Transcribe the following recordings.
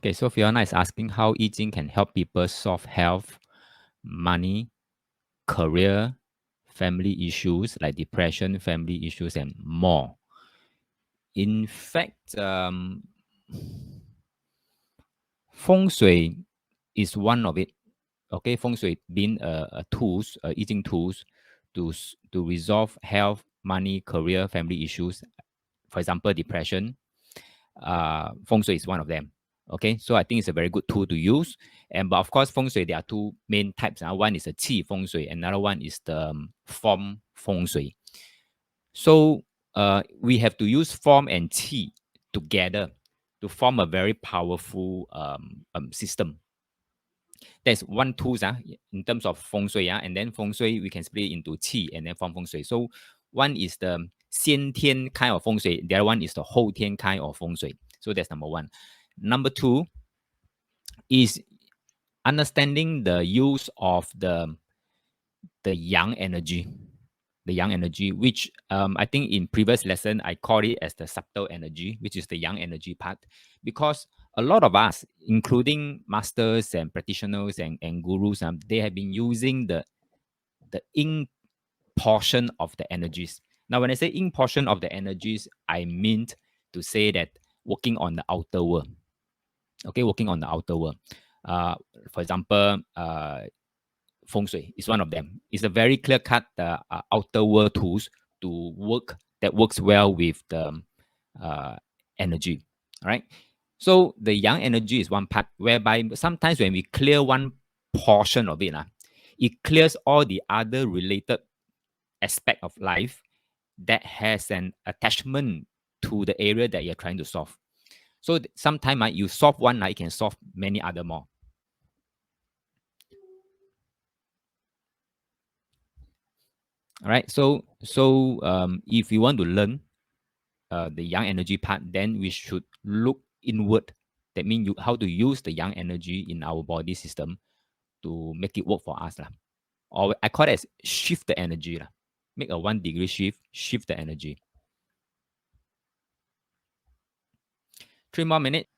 Okay, so Fiona is asking how I Ching can help people solve health, money, career, family issues like depression, family issues, and more. In fact, feng shui is one of it. Okay, feng shui being a tools, eating tools to resolve health, money, career, family issues. For example, depression. Feng shui is one of them. Okay, so I think it's a very good tool to use. But of course, feng shui there are two main types. One is a qi feng shui, another one is the form feng shui. So we have to use form and qi together to form a very powerful system. There's one tool in terms of feng shui, and then feng shui we can split it into qi and then form feng shui. So one is the 先天 kind of feng shui, the other one is the 后天 kind of feng shui. So that's number one. Number two is understanding the use of the yang energy. The yang energy, which I think in previous lesson, I called it as the subtle energy, which is the yang energy part. Because a lot of us, including masters and practitioners and gurus, they have been using the yin portion of the energies. Now, when I say yin portion of the energies, I mean to say that working on the outer world. Okay, working on the outer world. For example, feng shui is one of them. It's a very clear-cut outer world tools to work that works well with the energy. All right. So the yang energy is one part whereby sometimes when we clear one portion of it, it clears all the other related aspect of life that has an attachment to the area that you're trying to solve. So sometimes you solve one, you can solve many other more. All right. So if you want to learn the yang energy part, then we should look inward. That means how to use the yang energy in our body system to make it work for us. Or I call it as shift the energy. Make a 1 degree shift the energy. 3 more minutes.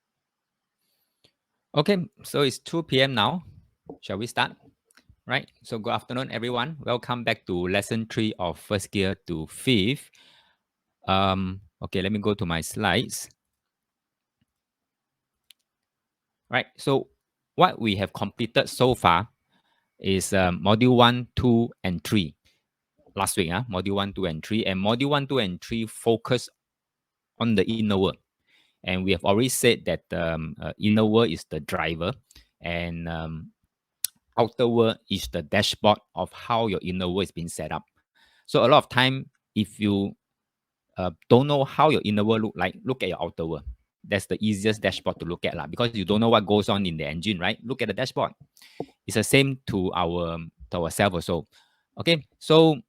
Okay, so it's 2 p.m. now. Shall we start? Right. So good afternoon, everyone. Welcome back to lesson 3 of first gear to fifth. Okay, let me go to my slides. Right. So what we have completed so far is module 1, 2, and 3. Last week, module 1, 2, and 3. And module 1, 2, and 3 focus on the inner world. And we have already said that inner world is the driver and outer world is the dashboard of how your inner world is being set up. So a lot of time, if you don't know how your inner world look at your outer world. That's the easiest dashboard to look at because you don't know what goes on in the engine, right? Look at the dashboard. It's the same to ourselves also. Okay, so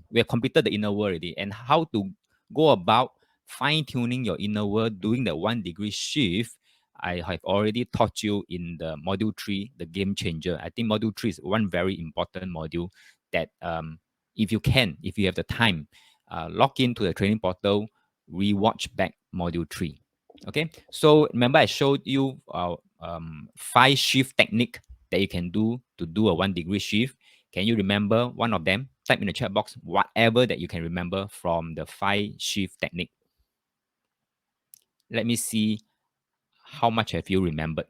we have completed the inner world already, and how to go about fine-tuning your inner world, doing the 1 degree shift. I have already taught you in the module 3, the game changer. I think module 3 is one very important module that if you have the time, log into the training portal, rewatch back module 3. Okay, so remember I showed you 5 shift technique that you can do to do a 1 degree shift. Can you remember one of them? Type in the chat box whatever that you can remember from the 5 shift technique. Let me see how much have you remembered.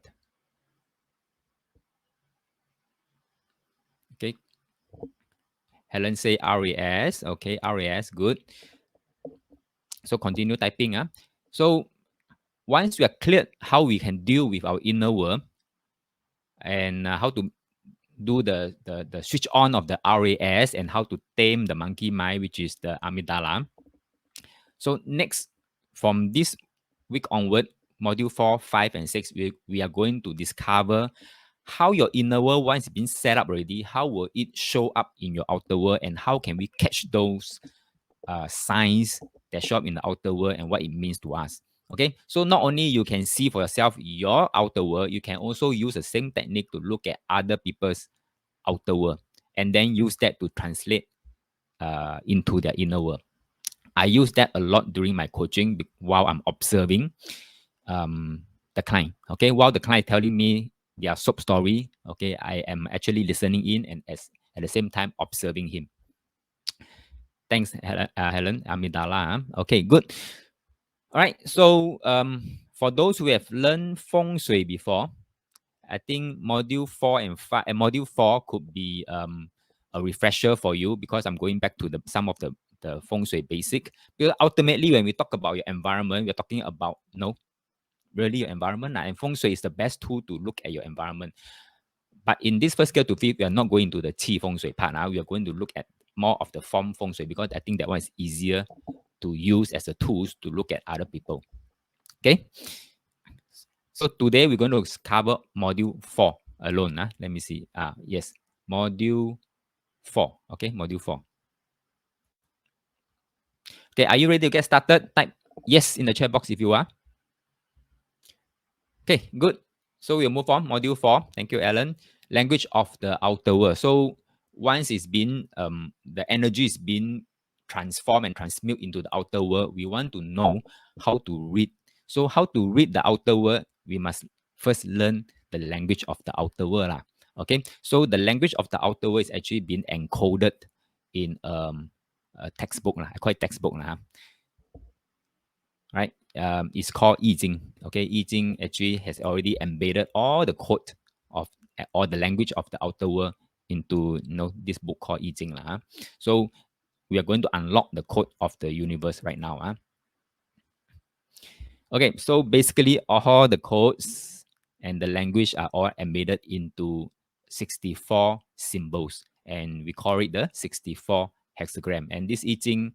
Okay. Helen say RAS. Okay, RAS, good. So continue typing. So once we are clear how we can deal with our inner world and how to do the switch on of the RAS and how to tame the monkey mind, which is the amygdala. So next, from this week onward, module 4, 5, and 6, we are going to discover how your inner world, once it's been set up already, how will it show up in your outer world, and how can we catch those signs that show up in the outer world and what it means to us. Okay, so not only you can see for yourself your outer world, you can also use the same technique to look at other people's outer world and then use that to translate into their inner world. I use that a lot during my coaching while I'm observing the client. Okay, while the client telling me their sob story, okay, I am actually listening in and at the same time observing him. Thanks, Helen Amidala. Okay, good. All right. So for those who have learned feng shui before, I think module 4 and 5 and module 4 could be a refresher for you, because I'm going back to some of the feng shui basic. Because ultimately, when we talk about your environment, we're talking about really your environment, and feng shui is the best tool to look at your environment. But in this first scale to fifth, we are not going to the qi feng shui part. Now we are going to look at more of the form feng shui, because I think that one is easier to use as a tools to look at other people. Okay. So today we're going to cover module 4 alone. Let me see. Yes, module 4. Okay, module 4. Okay, are you ready to get started? Type yes in the chat box if you are. Okay, good. So we'll move on. Module 4. Thank you, Alan. Language of the outer world. So once it's been the energy is being transformed and transmute into the outer world, we want to know how to read. So how to read the outer world, we must first learn the language of the outer world. Okay, so the language of the outer world is actually being encoded in a textbook. I call it textbook. Right? It's called I Ching. Okay, I Ching actually has already embedded all the code of or the language of the outer world into this book called I Ching. So we are going to unlock the code of the universe right now. Okay, so basically all the codes and the language are all embedded into 64 symbols, and we call it the 64 hexagram. And this I Ching,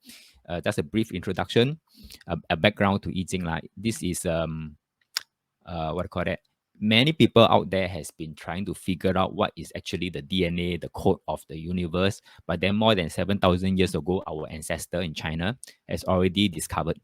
just a brief introduction, a background to I Ching. This is what I call it. Many people out there has been trying to figure out what is actually the DNA, the code of the universe. But then more than 7,000 years ago, our ancestor in China has already discovered.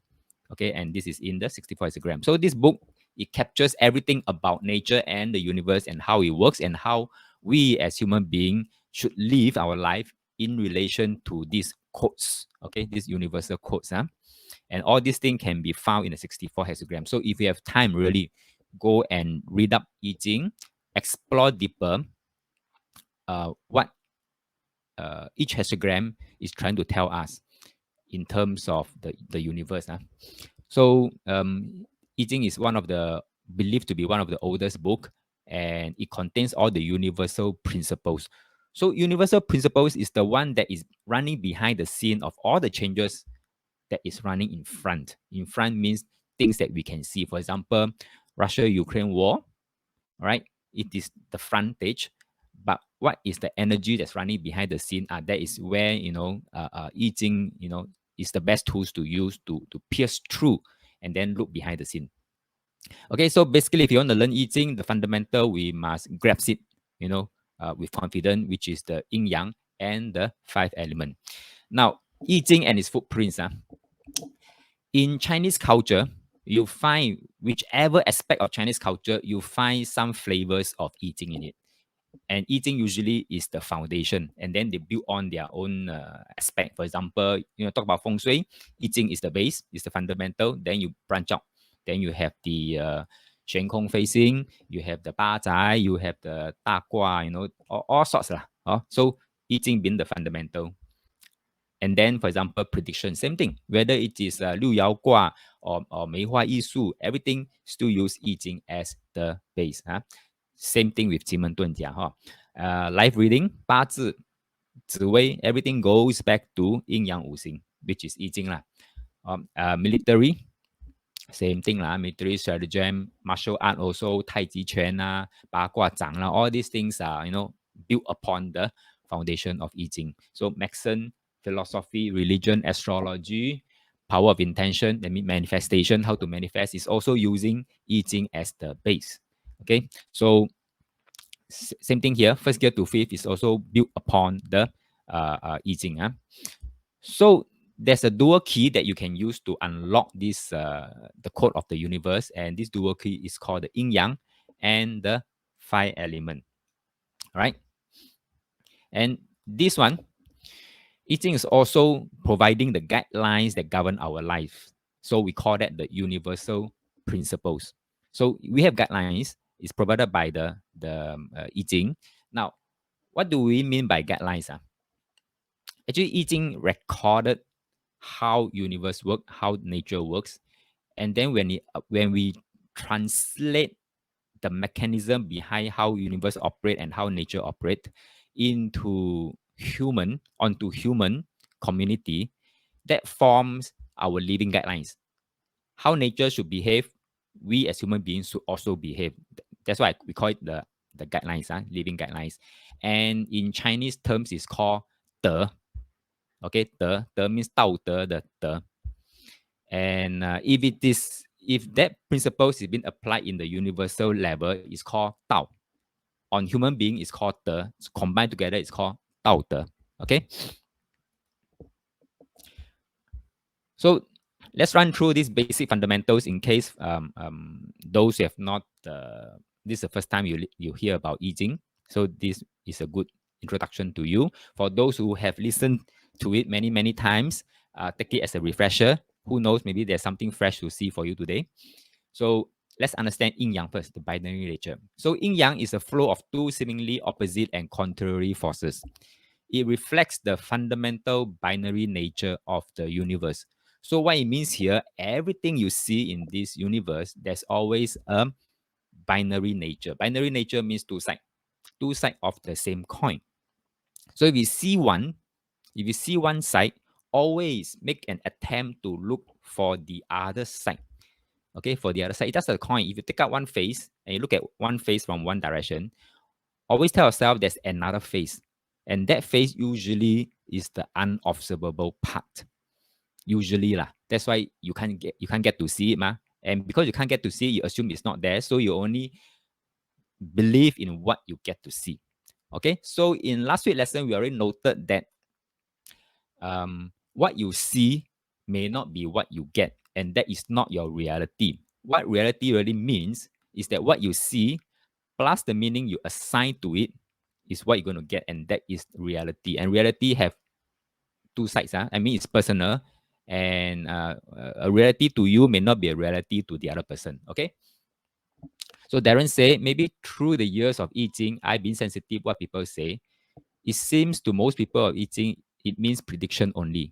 Okay, and this is in the 64 hexagram. So this book, it captures everything about nature and the universe and how it works and how we as human beings should live our life in relation to these codes. Okay, these universal codes. And all these things can be found in the 64 hexagram. So if you have time, really go and read up I Ching, explore deeper what each hexagram is trying to tell us in terms of the universe. So I Ching is believed to be one of the oldest book, and it contains all the universal principles. So universal principles is the one that is running behind the scene of all the changes that is running in front. In front means things that we can see. For example, Russia-Ukraine war, right? It is the frontage. But what is the energy that's running behind the scene? That is where, I Ching, is the best tools to use to pierce through and then look behind the scene. Okay, so basically, if you want to learn I Ching, the fundamental, we must grasp it, with confidence, which is the yin yang and the 5 element. Now, I Ching and its footprints. In Chinese culture, you find whichever aspect of Chinese culture, you find some flavors of I Ching in it. And I Ching usually is the foundation, and then they build on their own aspect. For example, talk about feng shui, I Ching is the base, is the fundamental. Then you branch out. Then you have the Shen Kong facing, you have the Ba Zai, you have the Da Gua, all sorts lah. So I Ching being the fundamental. And then, for example, prediction, same thing. Whether it is Liu Yao Gua or Mei Hua Yi Su, everything still use I Ching as the base. Same thing with 奇门遁甲. Life reading, 八字, 紫微, everything goes back to 阴阳五行, which is I Ching lah. Military, same thing lah. Military stratagem, martial art also, 太极拳啦, 八卦掌啦, all these things are built upon the foundation of I Ching. So medicine, philosophy, religion, astrology, power of intention, that means manifestation, how to manifest, is also using I Ching as the base. Okay, so same thing here. First gear to fifth is also built upon the I Ching. So there's a dual key that you can use to unlock this the code of the universe, and this dual key is called the yin yang and the 5 element. Right? And this one, I Ching is also providing the guidelines that govern our life. So we call that the universal principles. So we have guidelines. It's provided by the I Ching. Now, what do we mean by guidelines? Actually, I Ching recorded how universe work, how nature works, and then when we translate the mechanism behind how universe operate and how nature operate into onto human community, that forms our living guidelines. How nature should behave, we as human beings should also behave. That's why we call it the guidelines, living guidelines. And in Chinese terms, it's called de. Okay, de means 道德 the. And if that principle is being applied in the universal level, it's called 道. On human being, it's called de. So combined together, it's called 道德. Okay. So let's run through these basic fundamentals in case those who have not, this is the first time you hear about I Ching. So this is a good introduction to you. For those who have listened to it many, many times, take it as a refresher. Who knows, maybe there's something fresh to see for you today. So let's understand yin yang first, the binary nature. So yin yang is a flow of two seemingly opposite and contrary forces. It reflects the fundamental binary nature of the universe. So what it means here, everything you see in this universe, there's always a binary nature. Binary nature means two sides of the same coin. So if you see one side, always make an attempt to look for the other side. Okay, for the other side, that's a coin. If you take out one face and you look at one face from one direction, always tell yourself there's another face. And that face usually is the unobservable part. Usually lah. That's why you can't get to see it, ma. And because you can't get to see it, you assume it's not there. So you only believe in what you get to see. Okay. So in last week's lesson, we already noted that what you see may not be what you get, and that is not your reality. What reality really means is that what you see plus the meaning you assign to it is what you're going to get, and that is reality. And reality have two sides. I mean, it's personal, and a reality to you may not be a reality to the other person. Okay. So Darren say, maybe through the years of I Ching, I've been sensitive what people say. It seems to most people of I Ching, it means prediction only.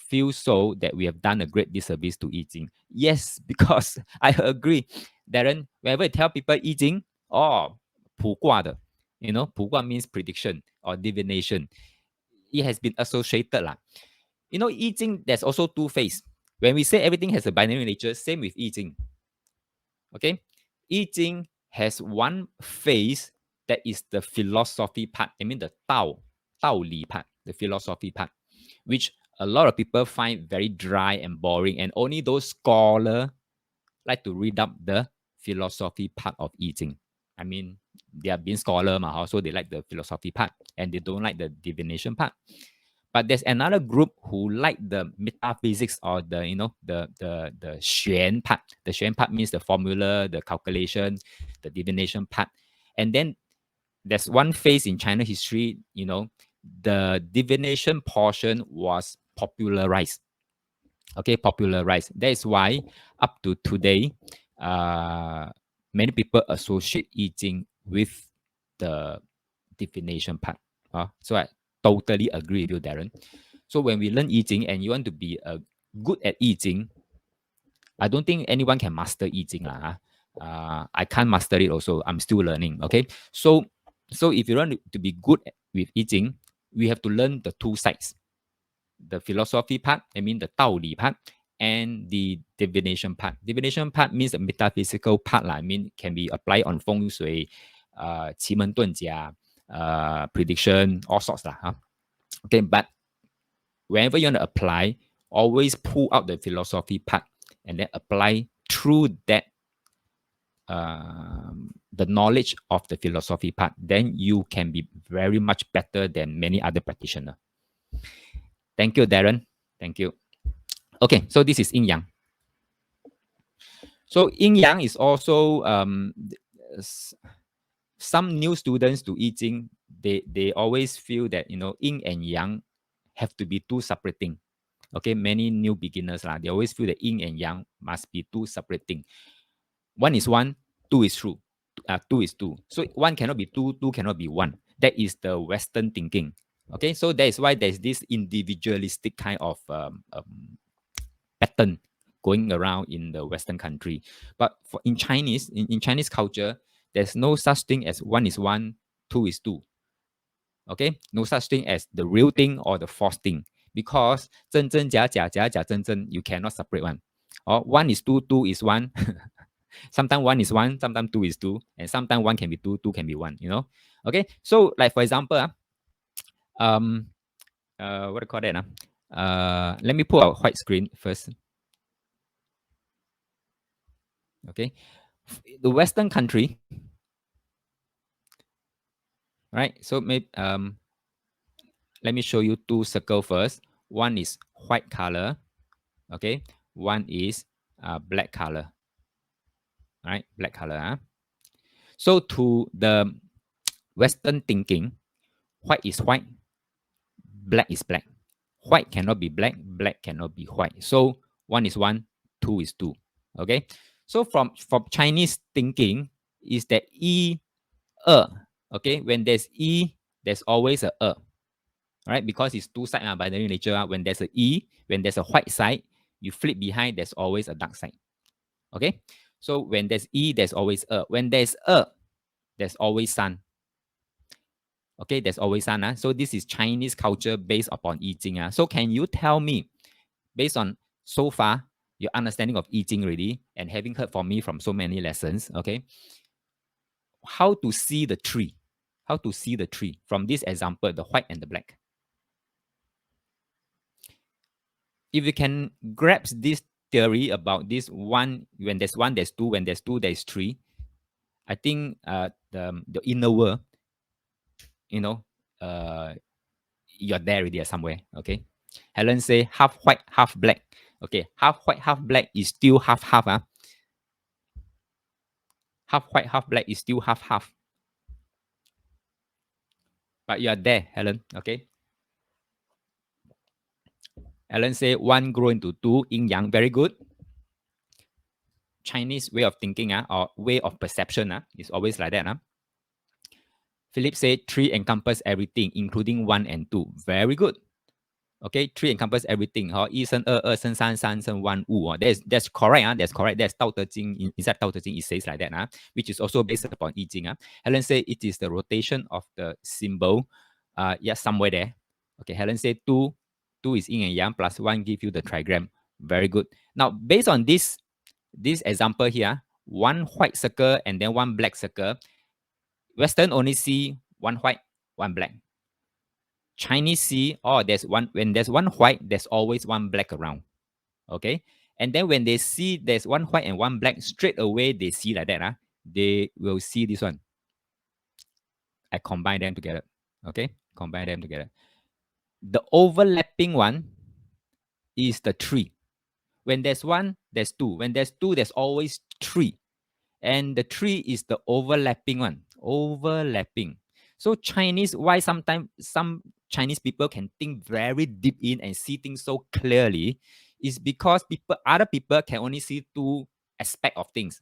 Feel so that we have done a great disservice to I Ching. Yes, because I agree. Darren, whenever you tell people I Ching, oh, 卜卦的, you know, 卜卦 means prediction or divination. It has been associated lah. You know, I Ching, there's also two phases. When we say everything has a binary nature, same with I Ching. Okay, I Ching has one phase that is the philosophy part. I mean the Dao Li part, the philosophy part, which a lot of people find very dry and boring, and only those scholars like to read up the philosophy part of I Ching. I mean, they are being scholar, so they like the philosophy part, and they don't like the divination part. But there's another group who like the metaphysics or the xuan part. The xuan part means the formula, the calculation, the divination part. And then there's one phase in China history, the divination portion was popularized. Okay, popularized. That is why up to today, many people associate I Ching with the divination part. So I totally agree with you, Darren. So when we learn I Ching and you want to be good at I Ching, I don't think anyone can master I Ching. I can't master it also. I'm still learning. Okay. So if you want to be good with I Ching, we have to learn the two sides. The philosophy part, I mean the 道理 part, and the divination part. Divination part means the metaphysical part. I mean, can be applied on feng shui, 奇门遁甲, prediction, all sorts. Okay, but whenever you want to apply, always pull out the philosophy part and then apply through that the knowledge of the philosophy part. Then you can be very much better than many other practitioners. Thank you, Darren. Thank you. Okay, so this is yin yang. So yin yang is also some new students to I Ching. They always feel that yin and yang have to be two separate things. Okay, many new beginners they always feel that yin and yang must be two separate things. 1 is 1, 2 is true. 2 is 2. So 1 cannot be 2, 2 cannot be 1. That is the Western thinking. Okay, so that is why there's this individualistic kind of pattern going around in the Western country. But in Chinese, in Chinese culture, there's no such thing as 1 is 1, 2 is 2. Okay, no such thing as the real thing or the false thing, because 真真假假假假真真 you cannot separate one. Or 1 is 2, 2 is 1. Sometimes 1 is 1, sometimes 2 is 2, and sometimes 1 can be 2, 2 can be 1, you know. Okay, so like for example, what do you call that? Let me pull out white screen first. Okay, the Western country, right? So maybe let me show you two circle first. One is white color, okay. One is black color, right? Black color. So to the Western thinking, white is white, black is black. White cannot be black, black cannot be white. So 1 is 1, 2 is 2. Okay. So from Chinese thinking is that okay, when there's there's always a right? Because it's two sides binary nature. When there's a when there's a white side, you flip behind, there's always a dark side. Okay. So when there's there's always when there's there's always sun. Okay, there's always sun. So this is Chinese culture based upon I Ching. So can you tell me, based on so far your understanding of I Ching already, and having heard from me from so many lessons, okay, how to see the tree? How to see the tree from this example, the white and the black? If you can grasp this theory about this one, when there's one, there's two, when there's two, there's three, I think the inner world, you know, you're there already somewhere. Okay. Helen say half white, half black. Okay, half white, half black is still half half. Half white, half black is still half half. But you are there, Helen. Okay. Helen say one grow into two, yin yang. Very good. Chinese way of thinking or way of perception is always like that. Philip said three encompass everything, including one and two. Very good. Okay, three encompass everything. 一生二，二生三，三生万物。That's correct. That's correct. That's 道德经 inside 道德经 it says like that. Which is also based upon I Ching. Helen said it is the rotation of the symbol. Yes, somewhere there. Okay, Helen said two is yin and yang plus one give you the trigram. Very good. Now based on this example here, one white circle and then one black circle. Western only see one white, one black. Chinese see, there's one, when there's one white, there's always one black around. Okay. And then when they see there's one white and one black, straight away they see like that. They will see this one. I combine them together. Okay. Combine them together. The overlapping one is the three. When there's one, there's two. When there's two, there's always three. And the three is the overlapping one. Overlapping. So Chinese, why sometimes some Chinese people can think very deep in and see things so clearly, is because other people can only see two aspects of things.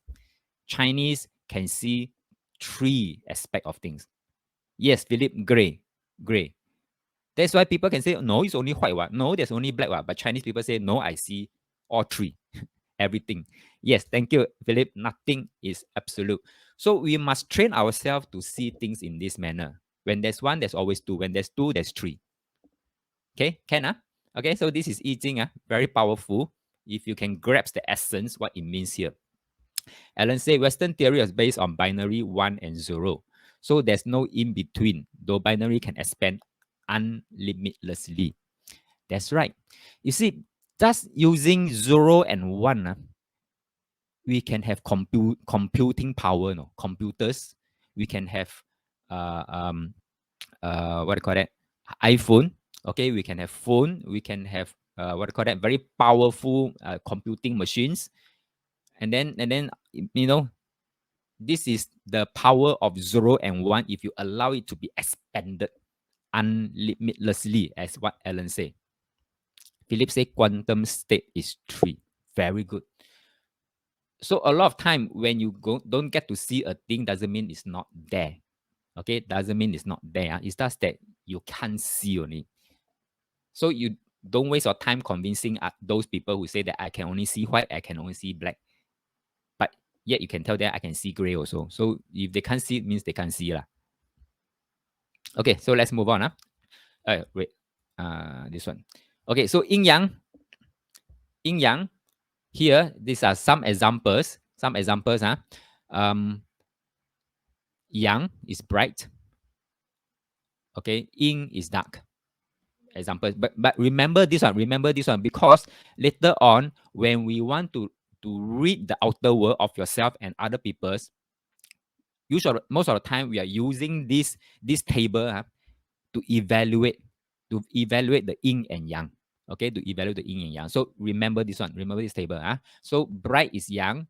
Chinese can see three aspects of things. Yes, Philip, gray. That's why people can say, no, it's only white one. No, there's only black one. But Chinese people say, no, I see all three. Everything. Yes, thank you, Philip. Nothing is absolute. So we must train ourselves to see things in this manner. When there's one, there's always two. When there's two, there's three. Okay, can Okay, so this is I Ching, very powerful. If you can grasp the essence, what it means here. Alan said Western theory is based on binary 1 and 0. So there's no in between, though binary can expand unlimitlessly. That's right. You see, just using 0 and 1, we can have computing power, no? Computers. We can have what do you call that? iPhone. Okay, we can have phone. We can have what do you call that? Very powerful computing machines. And then this is the power of 0 and 1 if you allow it to be expanded unlimitlessly, as what Alan said. Philip said quantum state is 3. Very good. So a lot of time when you don't get to see a thing doesn't mean it's not there. Okay, doesn't mean it's not there. It's just that you can't see only. So you don't waste your time convincing those people who say that I can only see white, I can only see black. But yet you can tell them I can see gray also. So if they can't see, it means they can't see lah. Okay, so let's move on. Wait, this one. Okay, so yin yang. Here, these are some examples. Some examples. Yang is bright. Okay, yin is dark. Example, but remember this one. Remember this one because later on, when we want to read the outer world of yourself and other people's, usually most of the time we are using this table to evaluate the yin and yang. Okay, to evaluate the yin and yang. So remember this one. Remember this table. So bright is yang,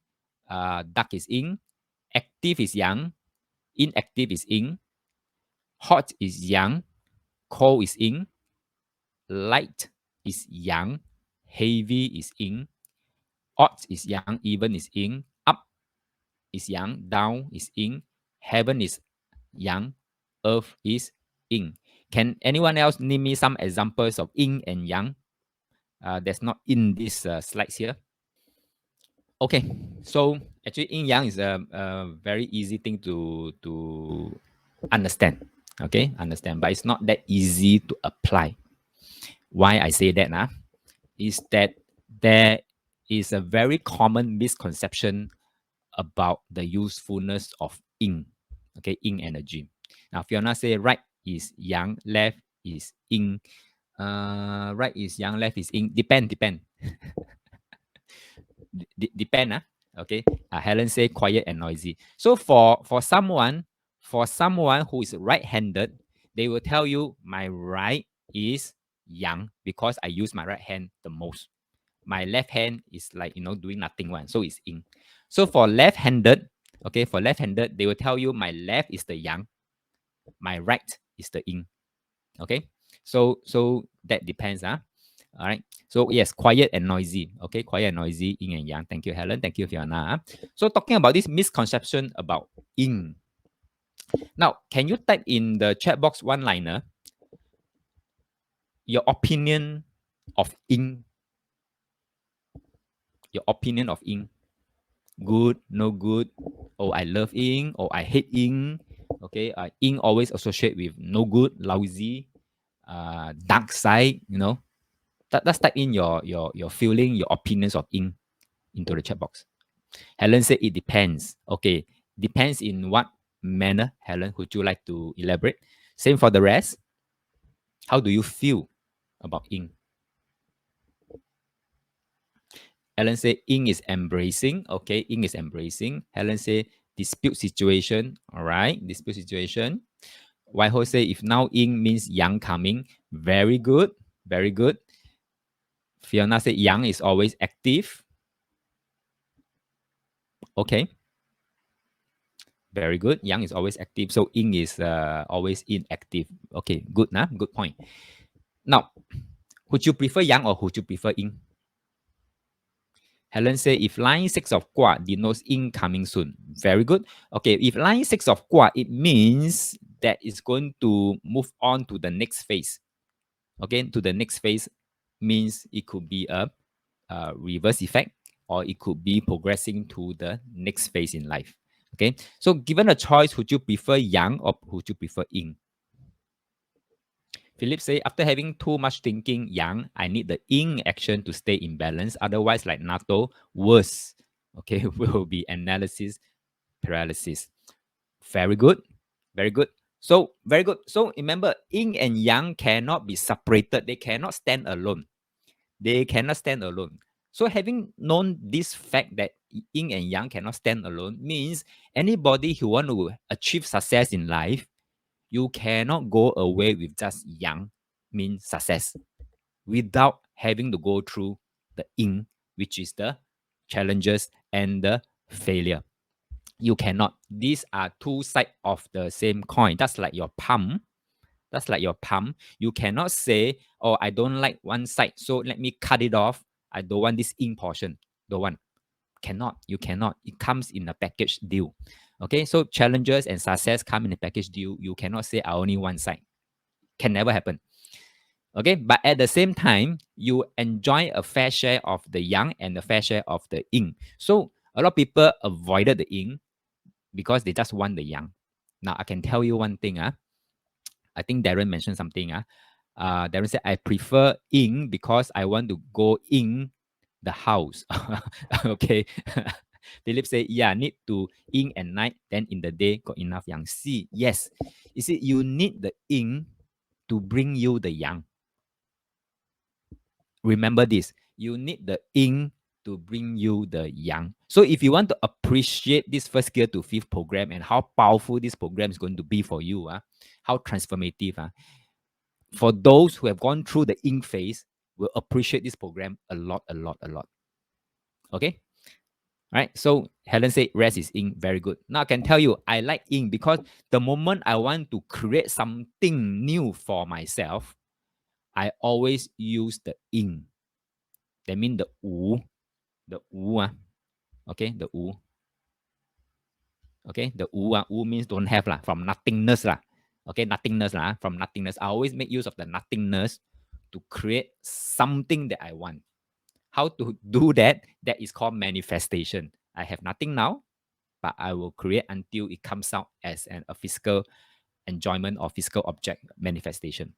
dark is yin, active is yang, inactive is yin, hot is yang, cold is yin, light is yang, heavy is yin, odd is yang, even is yin, up is yang, down is yin, heaven is yang, earth is yin. Can anyone else name me some examples of yin and yang? That's not in this slides here. Okay, so actually yin yang is a very easy thing to understand. Okay, understand, but it's not that easy to apply. Why I say that is that there is a very common misconception about the usefulness of yin. Okay, yin energy. Now Fiona say right is yang, left is yin. Right is yang, left is yin. Depend. Depend. Okay. Helen say quiet and noisy. So for someone who is right-handed, they will tell you my right is yang because I use my right hand the most. My left hand is like doing nothing one, so it's yin. So for left-handed, okay, they will tell you my left is the yang, my right is the yin. Okay, so that depends. All right. So yes, quiet and noisy. Okay, quiet and noisy, yin and yang. Thank you, Helen. Thank you, Fiona. So talking about this misconception about yin. Now, can you type in the chat box one-liner your opinion of yin? Your opinion of yin. Good, no good. Oh, I love yin. Or I hate yin. Okay, yin always associate with no good, lousy, dark side. Let's type in your feeling, your opinions of yin into the chat box. Helen said it depends. Okay, depends in what manner? Helen, would you like to elaborate? Same for the rest. How do you feel about yin? Helen said yin is embracing. Okay, yin is embracing. Helen said dispute situation. All right, dispute situation. Waiho say if now yin means yang coming. Very good. Very good. Fiona said yang is always active. Okay. Very good. Yang is always active. So yin is always inactive. Okay, good. Good point. Now, would you prefer yang or would you prefer yin? Helen say if line 6 of Gua denotes yin coming soon. Very good. Okay, if line 6 of Gua, it means that it's going to move on to the next phase. Okay, to the next phase means it could be a reverse effect or it could be progressing to the next phase in life. Okay, so given a choice, would you prefer yang or would you prefer yin? Philip say, after having too much thinking yang, I need the yin action to stay in balance. Otherwise, like NATO, worse. Okay, will be analysis paralysis. Very good. Very good. So, very good. So, remember, yin and yang cannot be separated. They cannot stand alone. They cannot stand alone. So, having known this fact that yin and yang cannot stand alone means anybody who want to achieve success in life, you cannot go away with just yang, means success, without having to go through the yin, which is the challenges and the failure. You cannot. These are two sides of the same coin. That's like your palm. That's like your palm. You cannot say, oh, I don't like one side, so let me cut it off. I don't want this yin portion. Don't want. Cannot. You cannot. It comes in a package deal. Okay, so challenges and success come in a package deal. You cannot say I only one side. Can never happen. Okay, but at the same time, you enjoy a fair share of the yang and a fair share of the yin. So a lot of people avoided the yin because they just want the yang. Now I can tell you one thing. I think Darren mentioned something. Darren said, I prefer yin because I want to go in the house. Okay. Philip said, yeah, need to yin at night, then in the day got enough yang. See, yes. You see, you need the yin to bring you the yang. Remember this. You need the yin to bring you the yang. So if you want to appreciate this first gear to fifth program and how powerful this program is going to be for you, how transformative, for those who have gone through the yin phase, will appreciate this program a lot, a lot, a lot. Okay? Right? So Helen said rest is yin, very good. Now I can tell you, I like yin because the moment I want to create something new for myself, I always use the yin. That means the wu, okay, the wu. Okay, the wu means don't have lah, from nothingness lah. Okay, nothingness lah, from nothingness. I always make use of the nothingness to create something that I want. How to do that? That is called manifestation. I have nothing now, but I will create until it comes out as a physical enjoyment or physical object manifestation.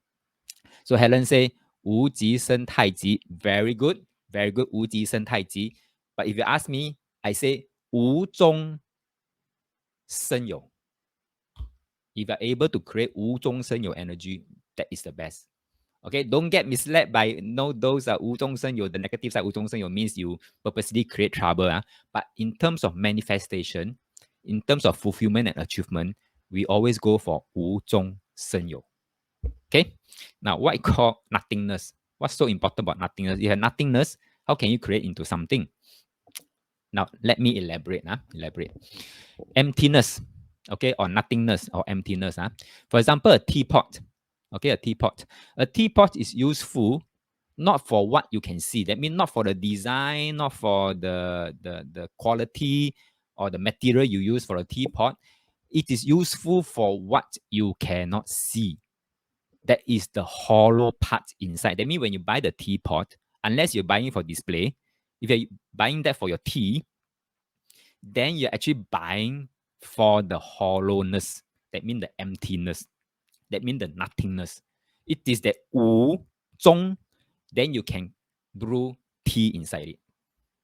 So Helen say, 无极生太极, very good, very good, 无极生太极. But if you ask me, I say 无中生有. If you're able to create 无中生有 energy, that is the best. Okay, don't get misled by those are 无中生有, the negative side 无中生有 means you purposely create trouble. But in terms of manifestation, in terms of fulfillment and achievement, we always go for 无中生有. Okay, now what I call nothingness. What's so important about nothingness? You have nothingness, how can you create into something? Now let me elaborate. Elaborate. Emptiness, okay, or nothingness or emptiness. For example, a teapot. Okay, a teapot. A teapot is useful not for what you can see. That means not for the design, not for the quality or the material you use for a teapot. It is useful for what you cannot see. That is the hollow part inside. That means when you buy the teapot, unless you're buying it for display, if you're buying that for your tea, then you're actually buying for the hollowness. That means the emptiness. That means the nothingness. It is that 无中, then you can brew tea inside it.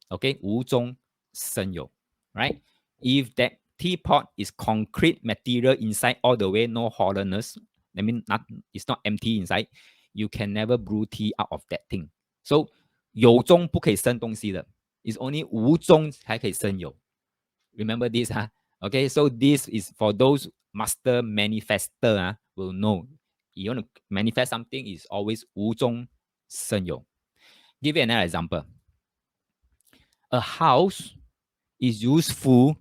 Okay, 无中生有, right? If that teapot is concrete material inside all the way, no hollowness, I mean, it's not empty inside, you can never brew tea out of that thing. So 有中不可以生东西的, it's only 无中才可以生有. Remember this, Okay, so this is for those master manifester, will know. You want to manifest something is always 无中生有. Give you another example. A house is useful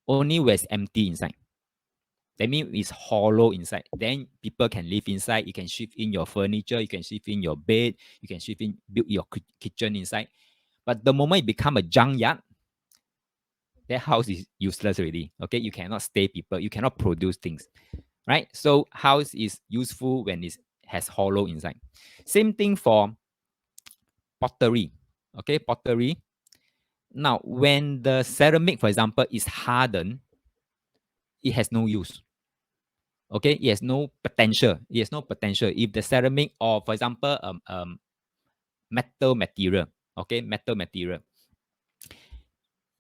only when it's empty inside. That means it's hollow inside. Then people can live inside. You can shift in your furniture. You can shift in your bed. You can shift in, build your kitchen inside. But the moment it become a junkyard, that house is useless already. Okay, you cannot stay people. You cannot produce things, right? So house is useful when it has hollow inside. Same thing for pottery. Okay, pottery. Now, when the ceramic, for example, is hardened, it has no use. Okay, it has no potential. It has no potential. If the ceramic or, for example, metal material, okay, metal material,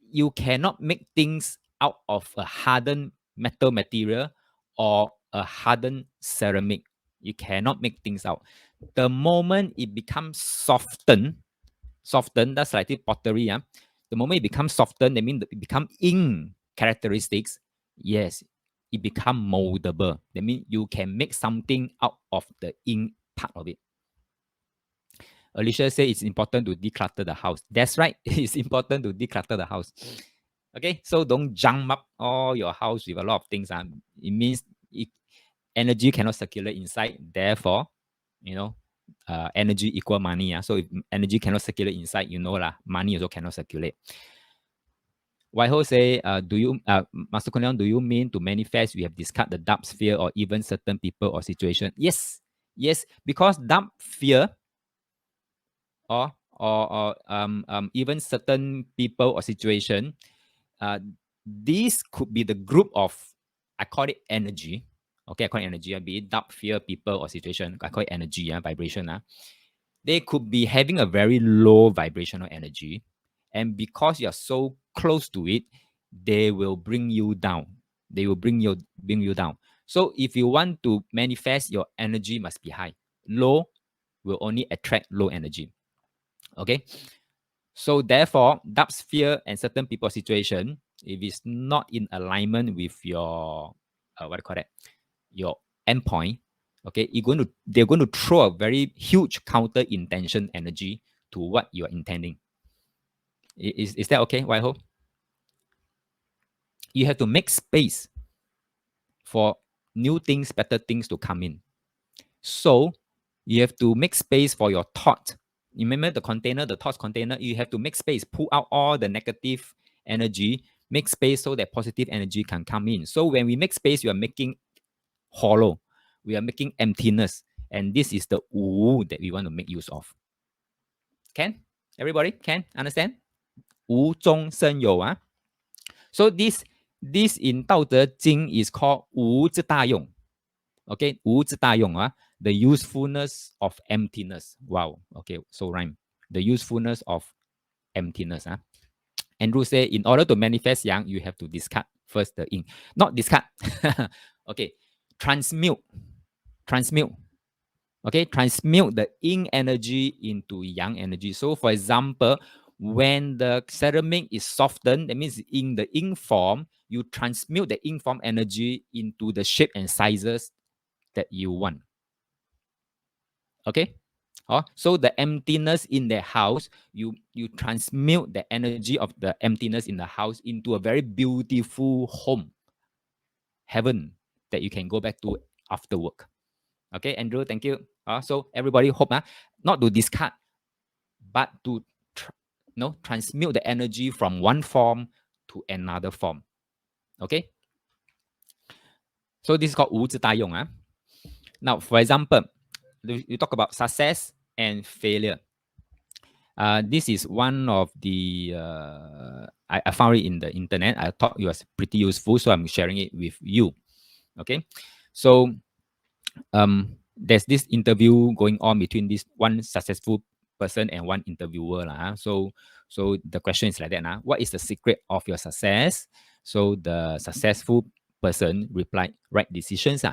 you cannot make things out of a hardened metal material or a hardened ceramic. You cannot make things out. The moment it becomes softened, that's like the pottery. The moment it becomes softened, that means it becomes ink characteristics. Yes, it becomes moldable. That means you can make something out of the ink part of it. Alicia said it's important to declutter the house. That's right. It's important to declutter the house. Okay, so don't jump up all your house with a lot of things. It means energy cannot circulate inside. Therefore, energy equal money. So if energy cannot circulate inside, money also cannot circulate. Waiho say, Master Kunyang, do you mean to manifest we have discarded the doubt, fear, or even certain people or situation? Yes, yes, because doubt, fear, or even certain people or situation, these could be the group of, I call it energy. Okay, I call it energy. Be it doubt, fear, people, or situation. I call it energy, vibration. They could be having a very low vibrational energy. And because you're so close to it, they will bring you down. They will bring you down. So if you want to manifest, your energy must be high. Low will only attract low energy. Okay. So therefore, doubts, fear, and certain people situation, if it's not in alignment with your what do you call that? Your endpoint, okay, they're going to throw a very huge counter intention energy to what you're intending. Is that okay, Waiho? You have to make space for new things, better things to come in. So you have to make space for your thought. You remember the container, the thoughts container, you have to make space, pull out all the negative energy, make space so that positive energy can come in. So when we make space, we are making hollow, we are making emptiness. And this is the wu that we want to make use of. Can? Everybody can understand? Wu zhong shen you. So this in Dao De Jing is called wu zhi da yong. Okay, 无之大用, the usefulness of emptiness. Wow, okay, so rhyme. The usefulness of emptiness. Andrew say, in order to manifest yang, you have to discard first the yin. Not discard. Okay, transmute. Okay, transmute the yin energy into yang energy. So for example, when the ceramic is softened, that means in the yin form, you transmute the yin form energy into the shape and sizes that you want. Okay. So the emptiness in the house, you transmute the energy of the emptiness in the house into a very beautiful home, heaven that you can go back to after work. Okay, Andrew, thank you. So everybody hope not to discard, but to transmute the energy from one form to another form. Okay. So this is called 无之大用. Now, for example, you talk about success and failure. This is one of the I found it in the internet. I thought it was pretty useful, so I'm sharing it with you. Okay, so there's this interview going on between this one successful person and one interviewer. So the question is like that. What is the secret of your success? So the successful person replied, right decisions.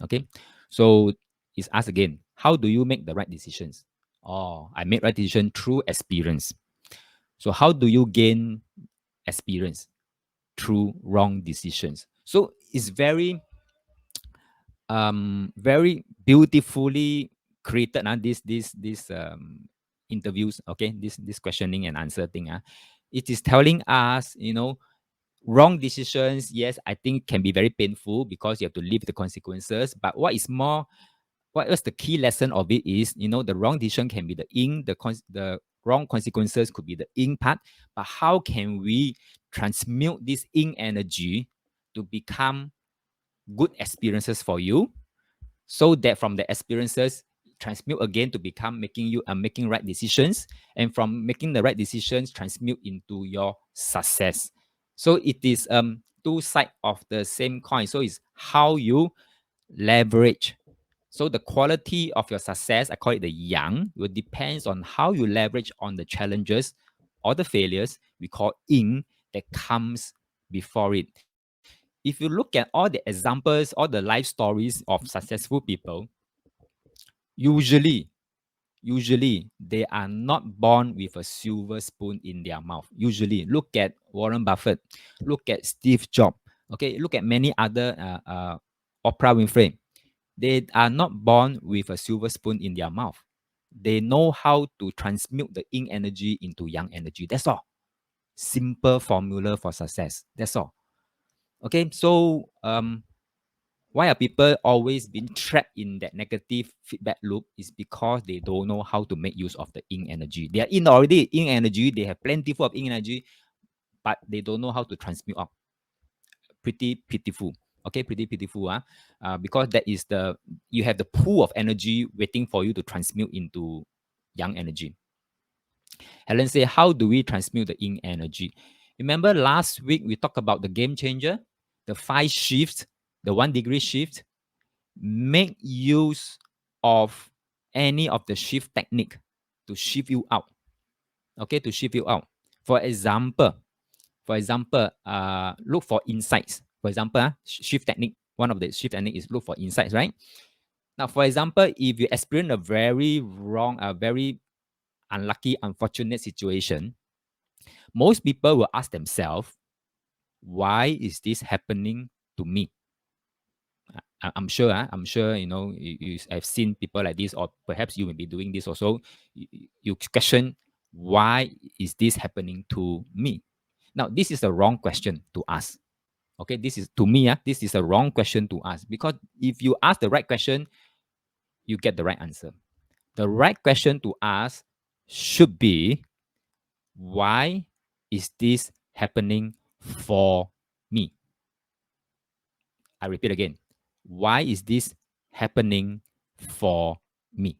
Okay, so it's asked again, how do you make the right decisions? Oh, I made right decision through experience. So how do you gain experience? Through wrong decisions. So it's very very beautifully created. This interviews, okay, this questioning and answer thing. It is telling us, wrong decisions, yes, I think can be very painful because you have to live the consequences. But what is the key lesson of it is, the wrong decision can be the yin, the wrong consequences could be the yin part. But how can we transmute this yin energy to become good experiences for you, so that from the experiences transmute again to become making right decisions, and from making the right decisions transmute into your success. So it is two sides of the same coin. So it's how you leverage. So the quality of your success, I call it the yang, will depends on how you leverage on the challenges or the failures we call yin that comes before it. If you look at all the examples, all the life stories of successful people, usually they are not born with a silver spoon in their mouth. Usually, look at Warren Buffett, look at Steve Jobs, okay, look at many other Oprah Winfrey. They are not born with a silver spoon in their mouth. They know how to transmute the yin energy into yang energy. That's all. Simple formula for success. That's all. Okay, so why are people always being trapped in that negative feedback loop is because they don't know how to make use of the yin energy. They are in already yin energy. They have plentiful of yin energy, but they don't know how to transmute out. Pretty pitiful. Okay, pretty pitiful. Because that is you have the pool of energy waiting for you to transmute into yang energy. Helen say, how do we transmute the yin energy? Remember last week we talked about the game changer, the 5 shifts, the 1 degree shift. Make use of any of the shift technique to shift you out. Okay, to shift you out. For example, look for insights. For example, shift technique. One of the shift technique is look for insights, right? Now, for example, if you experience a very wrong, a very unlucky, unfortunate situation, most people will ask themselves, why is this happening to me? I'm sure, I've seen people like this, or perhaps you may be doing this also. You question, why is this happening to me? Now, this is the wrong question to ask. Okay, this is, to me, this is a wrong question to ask, because if you ask the right question, you get the right answer. The right question to ask should be, why is this happening for me? I repeat again, why is this happening for me?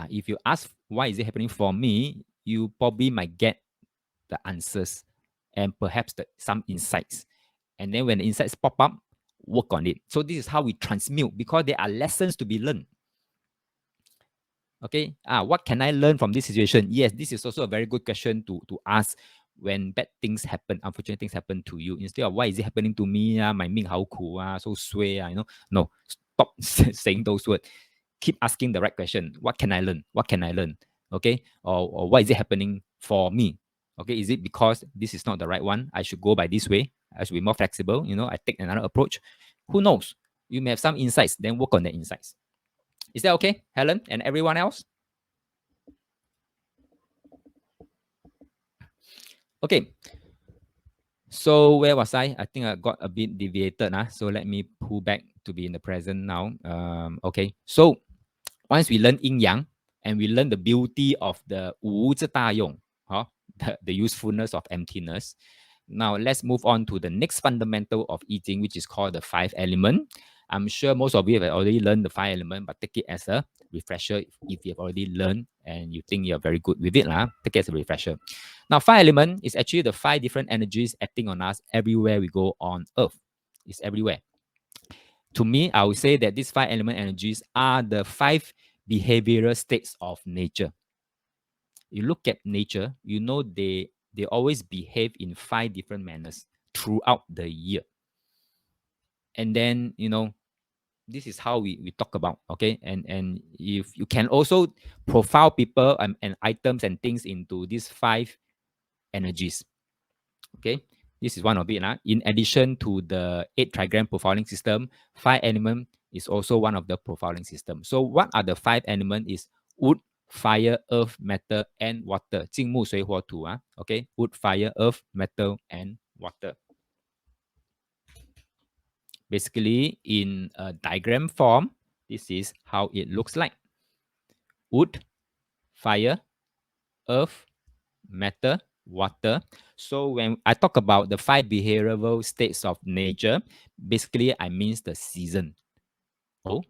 If you ask why is it happening for me, you probably might get the answers and perhaps some insights. And then when the insights pop up, work on it. So this is how we transmute, because there are lessons to be learned. Okay, what can I learn from this situation? Yes, this is also a very good question to ask when bad things happen, unfortunate things happen to you. Instead of why is it happening to me? My命好苦, so suay, No, stop saying those words. Keep asking the right question. What can I learn? What can I learn? Okay, or why is it happening for me? Okay, is it because this is not the right one? I should go by this way. I should be more flexible. I take another approach. Who knows? You may have some insights. Then work on the insights. Is that okay, Helen and everyone else? Okay. So where was I? I think I got a bit deviated. So let me pull back to be in the present now. Okay. So once we learn yin yang and we learn the beauty of the 无之大用, the usefulness of emptiness. Now let's move on to the next fundamental of I Ching, which is called the 5 element. I'm sure most of you have already learned the 5 element, but take it as a refresher if you've already learned and you think you're very good with it. Take it as a refresher. Now, 5 element is actually the 5 different energies acting on us everywhere we go on Earth. It's everywhere. To me, I would say that these 5 element energies are the 5 behavioral states of nature. You look at nature, you know they always behave in 5 different manners throughout the year. And then, this is how we talk about, okay? And if you can also profile people and items and things into these 5 energies, okay? This is one of it. In addition to the 8 trigram profiling system, 5 element is also one of the profiling system. So what are the 5 element is wood, fire, earth, metal, and water. 金木水火土, okay? Wood, fire, earth, metal, and water. Basically, in a diagram form, this is how it looks like. Wood, fire, earth, metal, water. So when I talk about the 5 behavioral states of nature, basically I means the season.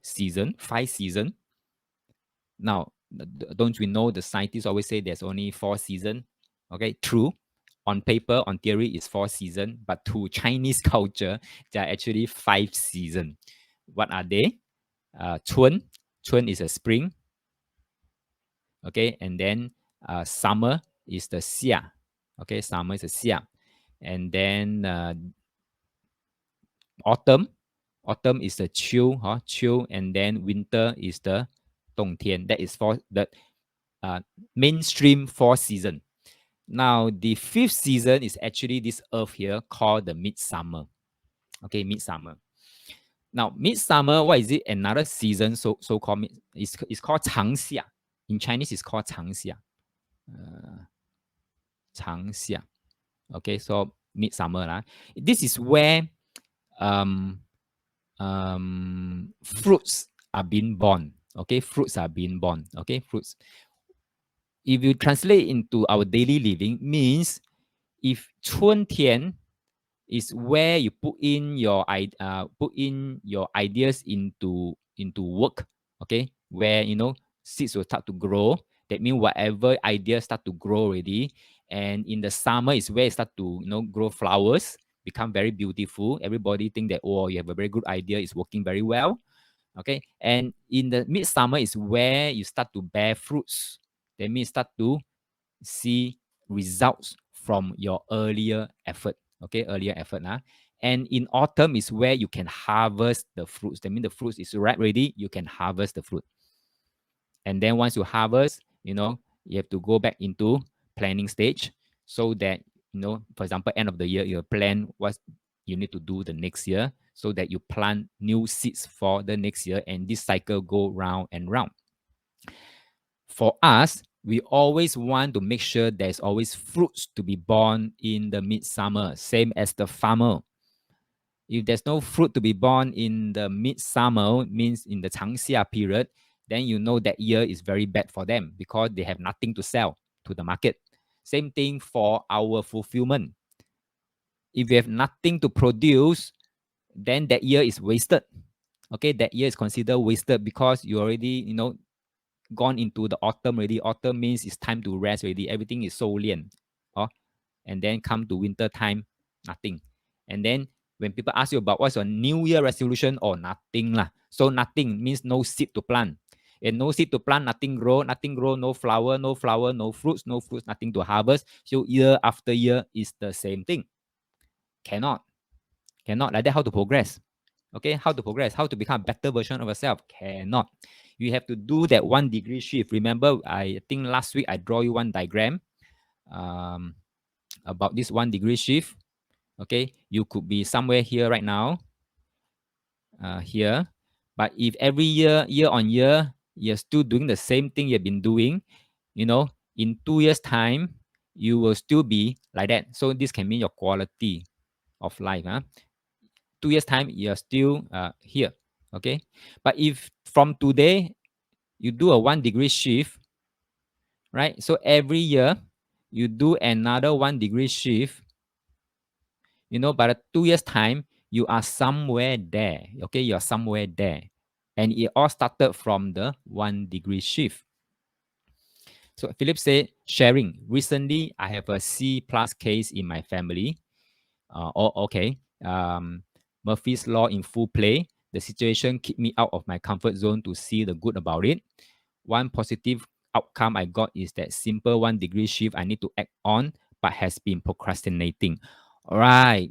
Season, 5 season. Now, don't we know the scientists always say there's only 4 seasons? Okay, true. On paper, on theory, it's 4 seasons, but to Chinese culture, there are actually 5 seasons. What are they? Chun is a spring. Okay, and then summer is the xia. Okay, summer is a xia. And then autumn is the chiu, chiu, and then winter is the dongtian. That is for the mainstream 4 season. Now, the 5th season is actually this earth here called the midsummer. Okay, midsummer. Now, midsummer, what is it? Another season, so called, it's called 长夏. In Chinese, it's called 长夏. 长夏. Okay, so midsummer. This is where fruits are being born. Okay, fruits are being born. Okay, fruits. If you translate into our daily living, means If 春天 is where you put in your ideas into work, okay, where seeds will start to grow. That means whatever ideas start to grow already. And in the summer is where it start to grow flowers, become very beautiful. Everybody think that, oh, you have a very good idea, it's working very well. Okay, and in the midsummer is where you start to bear fruits. That means start to see results from your earlier effort. Okay, earlier effort. And in autumn is where you can harvest the fruits. That means the fruits is ripe ready, you can harvest the fruit. And then once you harvest, you have to go back into planning stage, so that, for example, end of the year, you plan what you need to do the next year, so that you plant new seeds for the next year, and this cycle go round and round. For us, we always want to make sure there's always fruits to be born in the midsummer, same as the farmer. If there's no fruit to be born in the midsummer, means in the 长夏 period, then you know that year is very bad for them, because they have nothing to sell to the market. Same thing for our fulfillment. If you have nothing to produce, then that year is wasted. Okay, that year is considered wasted, because you already, gone into the autumn already. Autumn means it's time to rest already. Everything is 收敛. Oh, and then come to winter time, nothing. And then when people ask you about what's your New Year resolution, or nothing lah. So nothing means no seed to plant. And no seed to plant, nothing grow, no flower, no fruits, nothing to harvest. So year after year is the same thing. Cannot like that. How to progress? Okay, how to progress? How to become a better version of yourself? Cannot. You have to do that 1 degree shift. Remember, I think last week I draw you one diagram about this 1 degree shift. Okay, you could be somewhere here right now, here. But if every year on year, you're still doing the same thing you've been doing, in 2 years' time, you will still be like that. So this can mean your quality of life. 2 years' time, you're still here. Okay, but if from today you do a 1 degree shift, right? So every year you do another 1 degree shift, by the 2 years' time, you are somewhere there. Okay, you're somewhere there. And it all started from the 1 degree shift. So Philip said, sharing. Recently, I have a C plus case in my family. Okay. Murphy's Law in full play. The situation keep me out of my comfort zone to see the good about it. One positive outcome I got is that simple 1 degree shift I need to act on, but has been procrastinating. All right.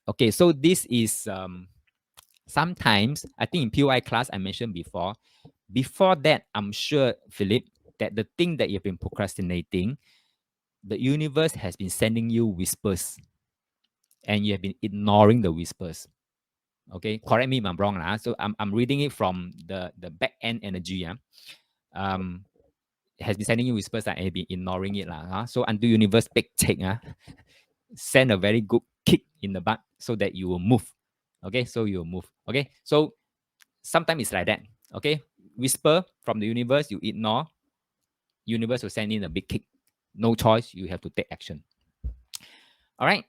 Okay, so this is sometimes, I think in POI class I mentioned before. Before that, I'm sure, Philip, that the thing that you've been procrastinating, the universe has been sending you whispers, and you have been ignoring the whispers. Okay, correct me if I'm wrong. So I'm reading it from the back end energy. Has been sending you whispers and have been ignoring it. So until universe big take, send a very good kick in the butt so that you will move. Okay, so you will move. Okay, so sometimes it's like that. Okay, whisper from the universe, you ignore, universe will send in a big kick. No choice, you have to take action. All right.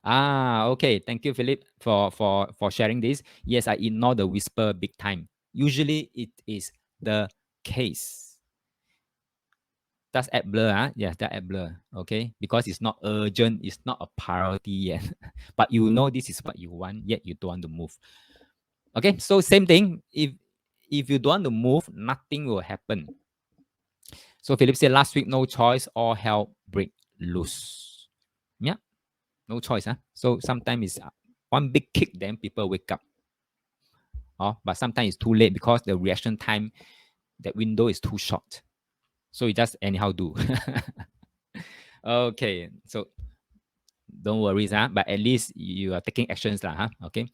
Okay. Thank you, Philip, for sharing this. Yes, I ignore the whisper big time. Usually it is the case. That's app blur. Yeah, that app blur. Okay. Because it's not urgent, it's not a priority yet. But you know this is what you want, yet you don't want to move. Okay, so same thing. If you don't want to move, nothing will happen. So Philip said last week, no choice, all hell break loose. Yeah, no choice. So sometimes it's one big kick, then people wake up. But sometimes it's too late because the reaction time, that window is too short. So you just anyhow do. Okay, so don't worry, but at least you are taking actions. Okay.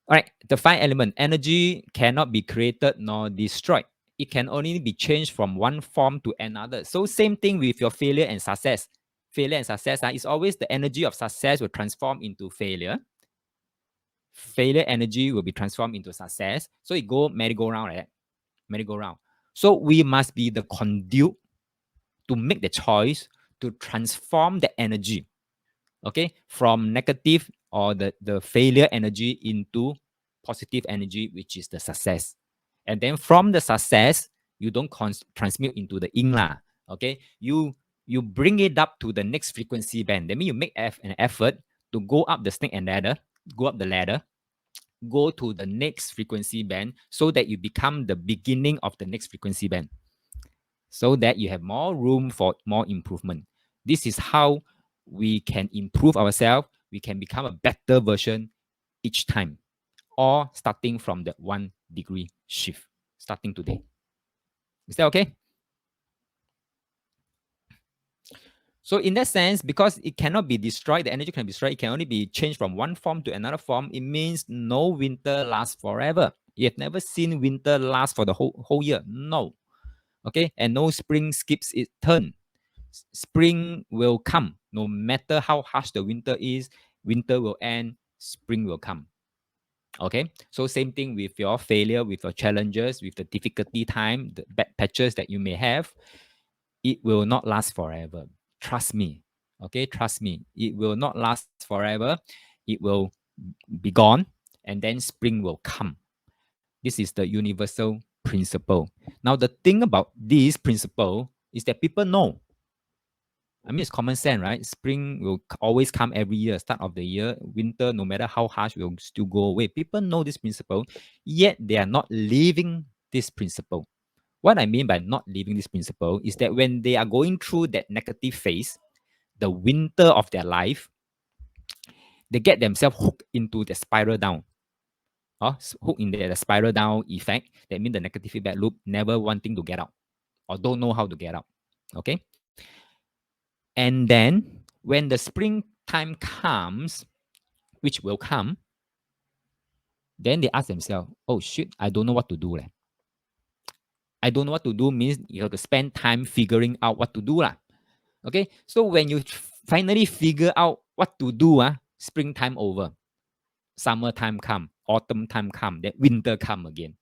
All right, the 5 element, energy cannot be created nor destroyed. It can only be changed from one form to another. So same thing with your failure and success. Failure and success, it's always the energy of success will transform into failure. Failure energy will be transformed into success. So it go merry-go-round, right? Merry-go-round. So we must be the conduit to make the choice to transform the energy, okay, from negative or the failure energy into positive energy, which is the success. And then from the success, you don't transmute into the yin lah, okay? You bring it up to the next frequency band. That means you make an effort to go up the snake and ladder, go up the ladder, go to the next frequency band so that you become the beginning of the next frequency band, so that you have more room for more improvement. This is how we can improve ourselves. We can become a better version each time, or starting from that 1 degree shift, starting today. Is that okay? So in that sense, because it cannot be destroyed, the energy can be destroyed, it can only be changed from one form to another form. It means no winter lasts forever. You have never seen winter last for the whole year. No. Okay. And no spring skips its turn. Spring will come. No matter how harsh the winter is, winter will end, spring will come. Okay. So same thing with your failure, with your challenges, with the difficulty time, the bad patches that you may have. It will not last forever. Trust me. Okay, trust me. It will not last forever. It will be gone, and then spring will come. This is the universal principle. Now, the thing about this principle is that people know. I mean, it's common sense, right? Spring will always come every year, start of the year. Winter, no matter how harsh, will still go away. People know this principle, yet they are not living this principle. What I mean by not living this principle is that when they are going through that negative phase, the winter of their life, they get themselves hooked into the spiral down. Hooked in the spiral down effect. That means the negative feedback loop, never wanting to get out or don't know how to get out. Okay. And then when the springtime comes, which will come, then they ask themselves, oh shit, I don't know what to do. I don't know what to do means you have to spend time figuring out what to do. Okay, so when you finally figure out what to do, springtime over, summertime come, autumn time come, then winter come again.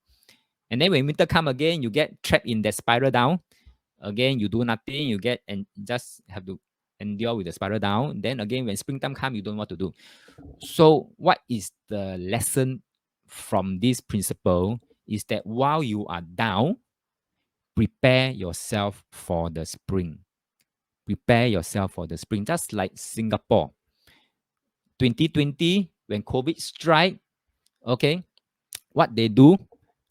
And then when winter come again, you get trapped in that spiral down. Again, you do nothing, you get and just have to endure with the spiral down. Then again, when springtime come, you don't know what to do. So what is the lesson from this principle is that while you are down, prepare yourself for the spring. Prepare yourself for the spring. Just like Singapore. 2020, when COVID strike, okay, what they do,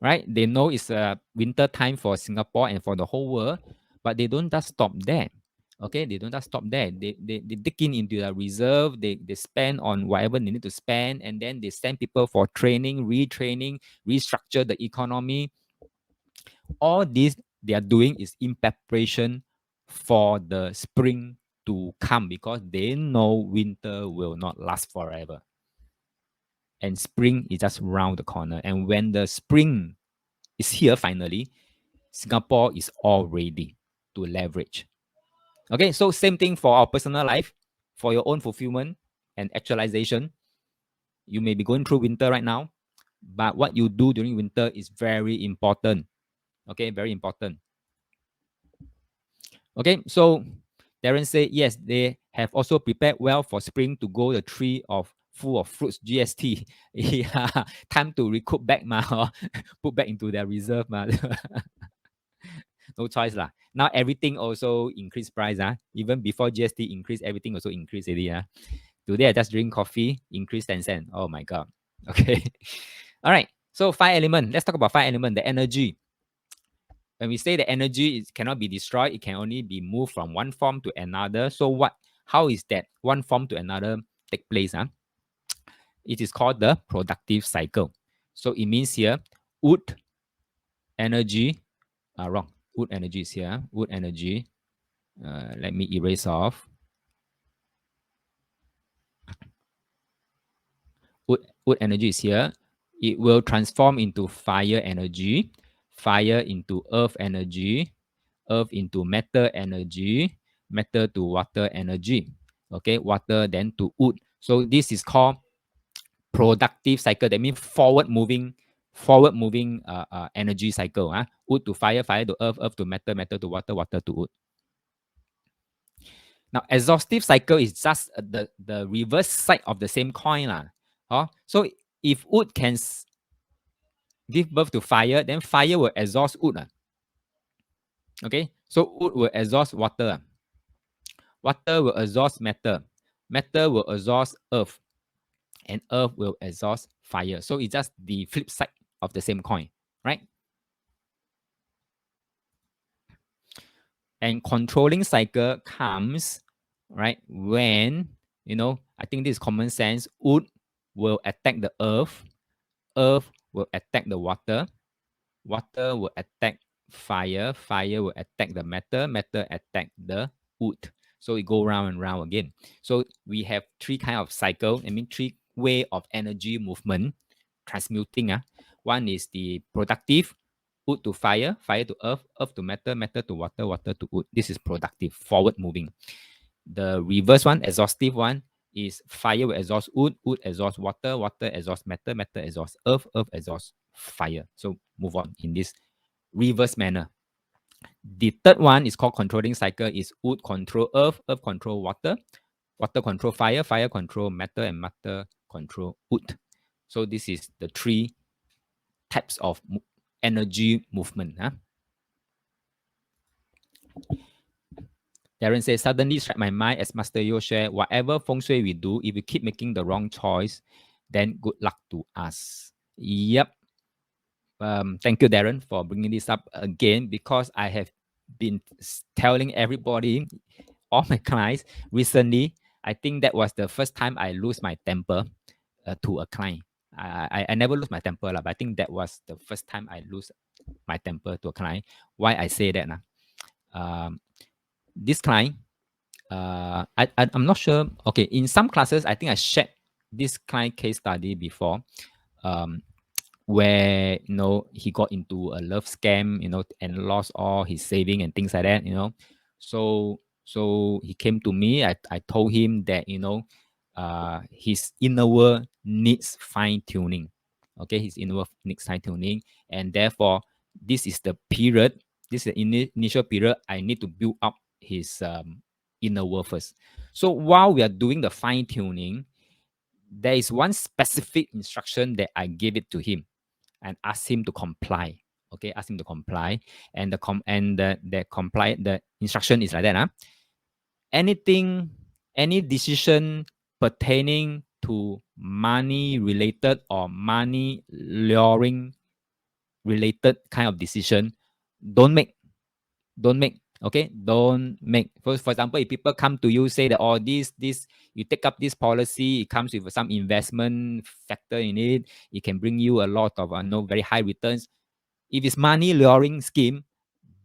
right? They know it's a winter time for Singapore and for the whole world, but they don't just stop there. Okay, they don't just stop there. They dig into the reserve, they spend on whatever they need to spend, and then they send people for training, retraining, restructure the economy. All this they are doing is in preparation for the spring to come, because they know winter will not last forever. And spring is just round the corner. And when the spring is here finally, Singapore is all ready to leverage. Okay, so same thing for our personal life, for your own fulfillment and actualization. You may be going through winter right now, but what you do during winter is very important. Okay, very important. Okay, so Darren said, yes, they have also prepared well for spring to go the tree of full of fruits, GST. Yeah, time to recoup back, put back into their reserve. No choice lah. Now everything also increased price. Even before GST increased, everything also increased already. Today I just drink coffee, increased 10 cents. Oh my God. Okay. All right. So 5 element. Let's talk about 5 element, the energy. When we say the energy cannot be destroyed, it can only be moved from one form to another. So how is that one form to another take place? It is called the productive cycle. So it means here, wood energy, wrong. Wood energy is here. Wood energy. Let me erase off. Wood energy is here. It will transform into fire energy, fire into earth energy, earth into metal energy, metal to water energy. Okay, water then to wood. So this is called productive cycle. That means forward moving energy cycle. Wood to fire, fire to earth, earth to metal, metal to water, water to wood. Now, exhaustive cycle is just the reverse side of the same coin. So if wood can give birth to fire, then fire will exhaust wood. Okay, so wood will exhaust water. Water will exhaust metal. Metal will exhaust earth. And earth will exhaust fire. So it's just the flip side of the same coin, right? And controlling cycle comes, right, when, I think this is common sense, wood will attack the earth will attack the water will attack fire will attack the metal attack the wood. So it go round and round again. So we have three kind of cycle, three way of energy movement transmuting. One is the productive, wood to fire to earth to metal to water to wood. This is productive, forward moving. The reverse one, exhaustive one, is fire will exhaust wood exhaust water exhaust metal exhaust earth exhaust fire. So move on in this reverse manner. The third one is called controlling cycle, is wood control earth control water control fire control metal, and metal control wood. So this is the three types of energy movement. Darren says, suddenly struck my mind as Master Yo share, whatever feng shui we do, if we keep making the wrong choice, then good luck to us. Yep. Thank you, Darren, for bringing this up again, because I have been telling everybody, all my clients recently, I think that was the first time I lose my temper to a client. I never lose my temper, but I think that was the first time I lose my temper to a client. Why I say that? This client, I'm not sure. Okay, in some classes, I think I shared this client case study before, where he got into a love scam, and lost all his saving and things like that. So he came to me. I told him that his inner world needs fine tuning. Okay, his inner world needs fine tuning, and therefore this is the period. This is the initial period. I need to build up his inner world first. So while we are doing the fine tuning, there is one specific instruction that I gave it to him and ask him to comply. Okay, ask him to comply, and the instruction is like that. Any decision pertaining to money related or money luring related kind of decision, don't make. Okay, don't make. For example, if people come to you, say that, oh, this you take up this policy, it comes with some investment factor in it, it can bring you a lot of very high returns. If it's money luring scheme,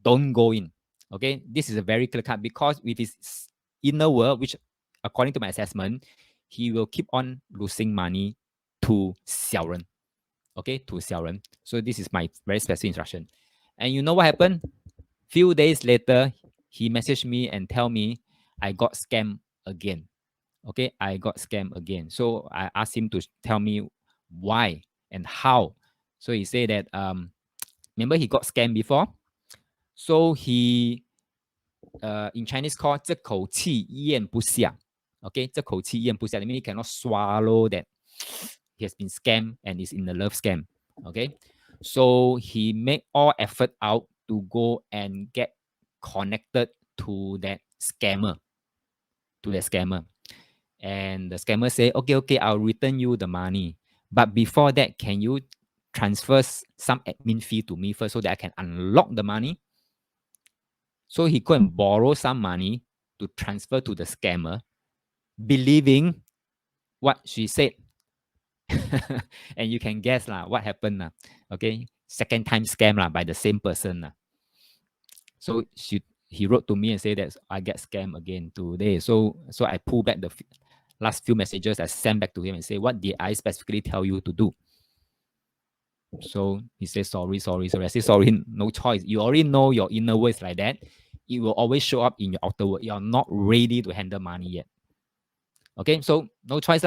don't go in. Okay, this is a very clear cut, because with his inner world, which according to my assessment, he will keep on losing money to 小人. Okay, to 小人. So this is my very specific instruction. And you know what happened? Few days later, he messaged me and tell me I got scammed again. Okay, I got scammed again. So I asked him to tell me why and how. So he said that remember he got scammed before. So he in Chinese called 这口气咽不下. Okay, 这口气咽不下. I mean he cannot swallow that he has been scammed and is in the love scam. Okay, so he made all effort out to go and get connected to that scammer. And the scammer say, okay, I'll return you the money. But before that, can you transfer some admin fee to me first so that I can unlock the money? So he go and borrow some money to transfer to the scammer, believing what she said. And you can guess what happened. Okay, second time scam by the same person. So he wrote to me and said that I get scammed again today. So I pull back the last few messages. I sent back to him and say, what did I specifically tell you to do? So he says, sorry. I say, sorry, no choice. You already know your inner world is like that. It will always show up in your outer world. You're not ready to handle money yet. Okay, so no choice.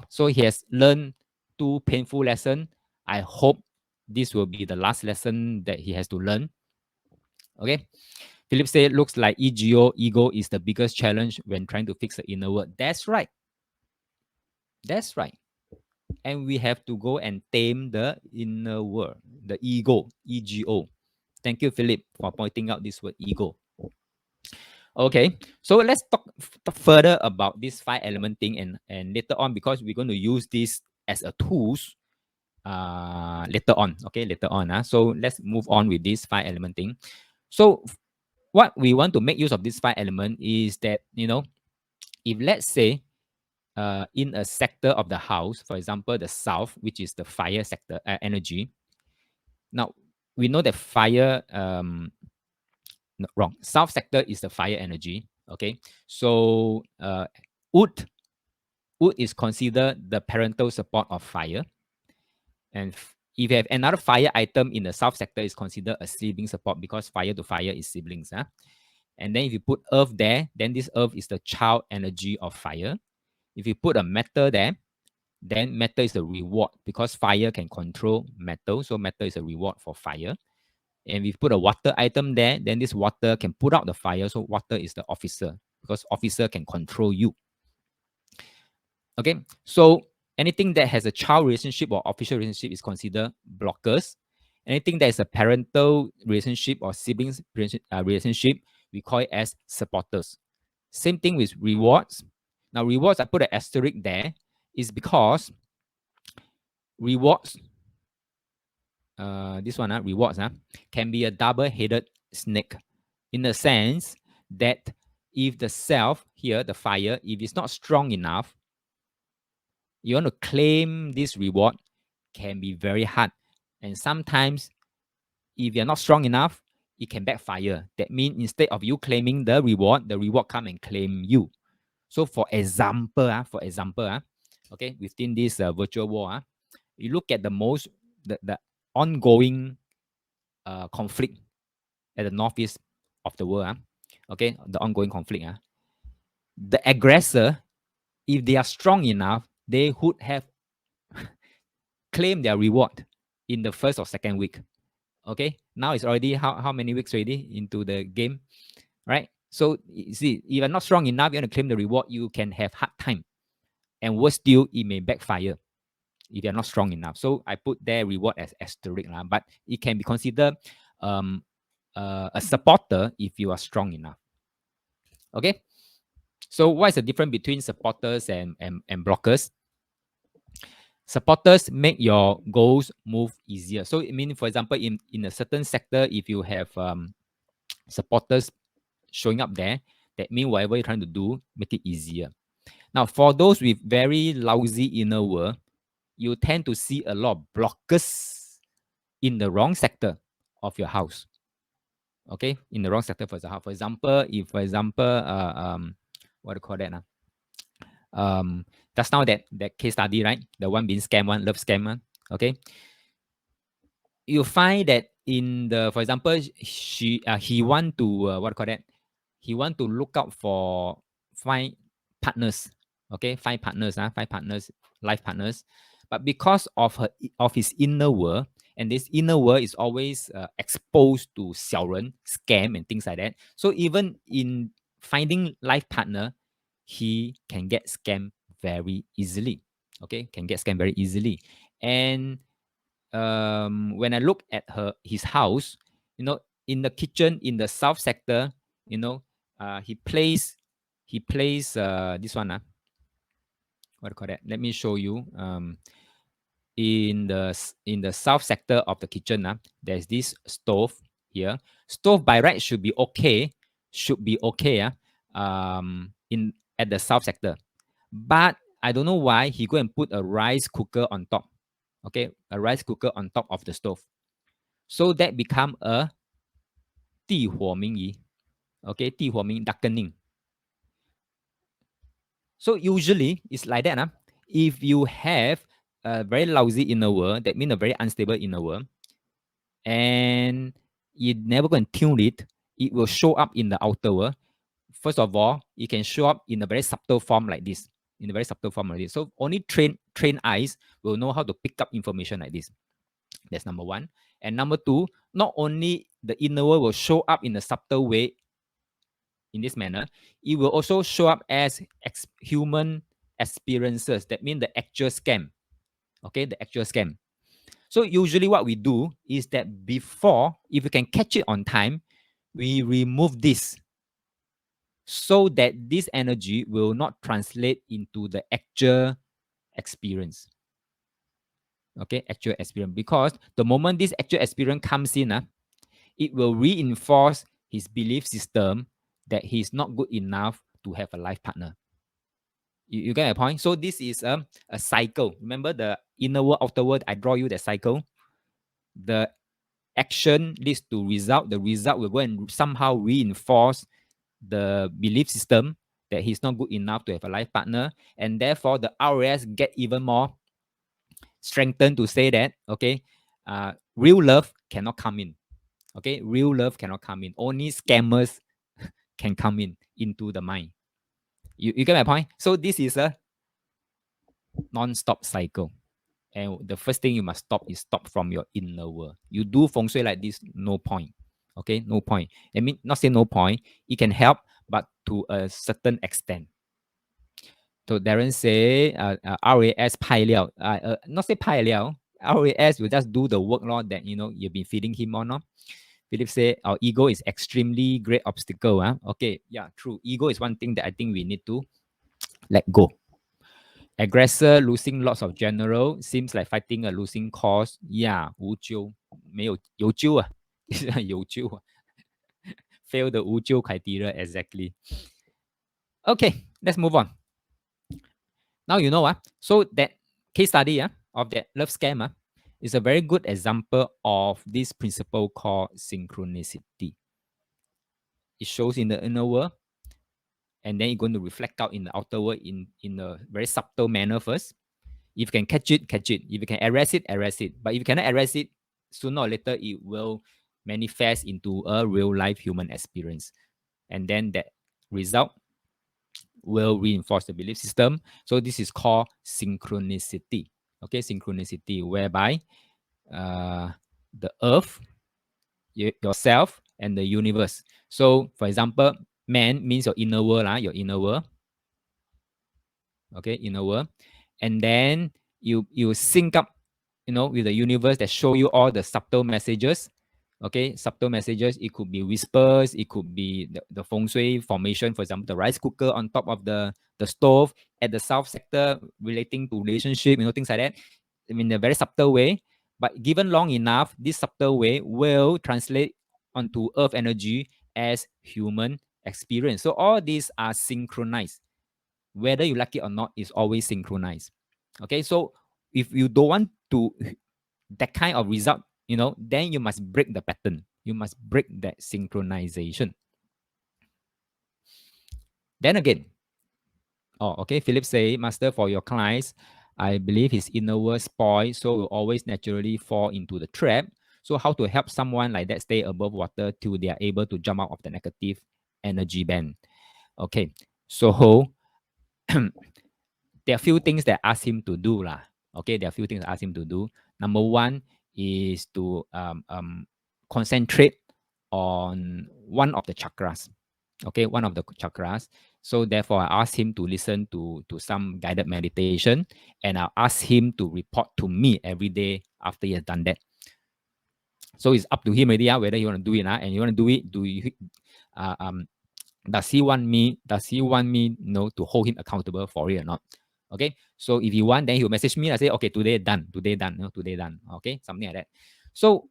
So he has learned 2 painful lessons. I hope this will be the last lesson that he has to learn. Okay. Philip said, looks like ego is the biggest challenge when trying to fix the inner world. That's right. That's right. And we have to go and tame the inner world, the ego. Thank you, Philip, for pointing out this word ego. Okay, so let's talk further about this 5-element thing, and later on, because we're going to use this as a tools later on. Okay, later on. So let's move on with this 5-element thing. So what we want to make use of this 5-element is that, if let's say in a sector of the house, for example, the south, which is the fire sector energy. Now we know that fire, no, wrong. South sector is the fire energy. Okay, so wood is considered the parental support of fire, and if you have another fire item in the south sector, is considered a sibling support because fire to fire is siblings. And then if you put earth there, then this earth is the child energy of fire. If you put a metal there, then metal is the reward because fire can control metal. So metal is a reward for fire. And if you put a water item there, then this water can put out the fire. So water is the officer because officer can control you. Okay, so anything that has a child relationship or official relationship is considered blockers. Anything that is a parental relationship or siblings relationship, we call it as supporters. Same thing with rewards. Now, rewards, I put an asterisk there, is because rewards, this one, rewards, can be a double-headed snake in the sense that if the self here, the fire, if it's not strong enough, you want to claim this reward can be very hard. And sometimes, if you're not strong enough, it can backfire. That means instead of you claiming the reward come and claim you. So for example, okay, within this virtual world, you look at the ongoing conflict at the northeast of the world, okay, the ongoing conflict. The aggressor, if they are strong enough, they would have claimed their reward in the first or second week. Okay, now it's already how many weeks already into the game, right? So you see, if you're not strong enough, you want to claim the reward, you can have hard time. And worse still, it may backfire if you're not strong enough. So I put their reward as asterisk, but it can be considered a supporter if you are strong enough. Okay, so what is the difference between supporters and blockers? Supporters make your goals move easier. So it means, for example, in a certain sector, if you have supporters showing up there, that means whatever you're trying to do, make it easier. Now, for those with very lousy inner world, you tend to see a lot of blockers in the wrong sector of your house. Okay, in the wrong sector for the house. For example, if what do you call that now? Just now that case study, right? The one being scam one, love scam one. Okay, you find that in the, for example, he want to what do you call that? He want to look out for find partners. Okay, find partners, life partners. But because of his inner world, and this inner world is always exposed to 小人, scam and things like that. So even in finding life partner, he can get scammed very easily. Okay, can get scammed very easily. And when I look at his house, in the kitchen in the south sector, he plays this one. What do you call that? Let me show you. In the south sector of the kitchen, there's this stove here. Stove by right should be okay. In at the south sector, but I don't know why he go and put a rice cooker on top. Okay, a rice cooker on top of the stove. So that become a 地火明仪. Okay, 地火明 darkening. So usually it's like that. If you have a very lousy inner world, that means a very unstable inner world, and you never go and tune it, it will show up in the outer world. First of all, it can show up in a very subtle form like this. So only trained eyes will know how to pick up information like this. That's number one. And number two, not only the inner world will show up in a subtle way in this manner, it will also show up as human experiences. That means the actual scam. Okay, the actual scam. So usually what we do is that before, if we can catch it on time, we remove this so that this energy will not translate into the actual experience. Okay, actual experience. Because the moment this actual experience comes in, it will reinforce his belief system that he's not good enough to have a life partner. You get my point? So this is a cycle. Remember the inner world, outer world, I draw you the cycle. The action leads to result. The result will go and somehow reinforce the belief system that he's not good enough to have a life partner. And therefore the RAS get even more strengthened to say that, okay, real love cannot come in. Okay, real love cannot come in. Only scammers can come in into the mind. You get my point? So this is a non-stop cycle. And the first thing you must stop is stop from your inner world. You do feng shui like this, no point. Okay, no point. I mean, not say no point. It can help, but to a certain extent. So Darren say, RAS 派料, not say 派料, RAS will just do the work lor that you've been feeding him on. Philip say our ego is extremely great obstacle. Okay, yeah, true. Ego is one thing that I think we need to let go. Aggressor losing lots of general seems like fighting a losing cause. Yeah, 无救，没有有救啊，有救啊，fail the 无救 criteria exactly. Okay, let's move on. Now you know so that case study of that love scam is a very good example of this principle called synchronicity. It shows in the inner world, and then it's going to reflect out in the outer world in a very subtle manner first. If you can catch it, catch it. If you can arrest it, arrest it. But if you cannot arrest it, sooner or later it will manifest into a real life human experience. And then that result will reinforce the belief system. So this is called synchronicity. Okay, synchronicity, whereby the earth, yourself, and the universe. So, for example, man means your inner world, your inner world. Okay, inner world. And then you sync up, with the universe that show you all the subtle messages. Okay, subtle messages. It could be whispers. It could be the feng shui formation. For example, the rice cooker on top of the stove at the south sector relating to relationship, things like that. I mean, in a very subtle way. But given long enough, this subtle way will translate onto earth energy as human experience. So all these are synchronized. Whether you like it or not, is always synchronized. Okay, so if you don't want to that kind of result, then you must break the pattern. You must break that synchronization. Then again, okay, Philip say, Master, for your clients, I believe his inner world spoiled, so will always naturally fall into the trap. So how to help someone like that stay above water till they are able to jump out of the negative energy band? Okay, so there are few things that I ask him to do lah. Okay, there are few things I ask him to do. Number one is to concentrate on one of the chakras. Okay, one of the chakras. So therefore, I asked him to listen to some guided meditation, and I'll ask him to report to me every day after he has done that. So it's up to him already, whether you want to do it, and you want to do it. Does he want me? To hold him accountable for it or not? Okay. So if you want, then he'll message me. I say, okay, today done. Today done. Today done. Okay, something like that. So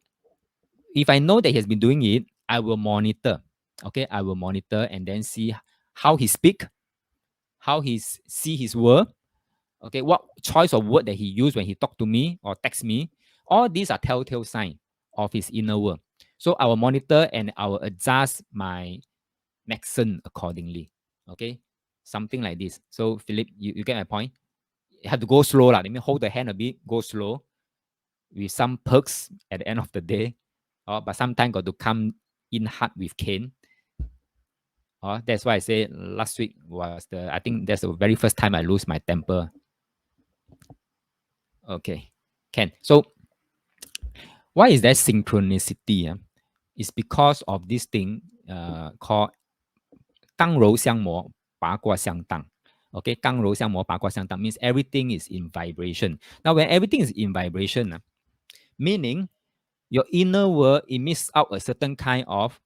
if I know that he has been doing it, I will monitor. Okay, I will monitor and then see how he speak, how he see his word. Okay, what choice of word that he used when he talk to me or text me. All these are telltale sign of his inner world. So I will monitor and I will adjust my accent accordingly. Okay, something like this. So Philip, you get my point? You have to go slow. Let me hold the hand a bit, go slow with some perks at the end of the day. But sometimes got to come in hard with cane. That's why I say last week was I think that's the very first time I lose my temper. Okay, can. So why is that synchronicity? It's because of this thing called 刚柔相磨，八卦相当。Okay, 刚柔相磨，八卦相当 means everything is in vibration. Now, when everything is in vibration, meaning your inner world emits out a certain kind of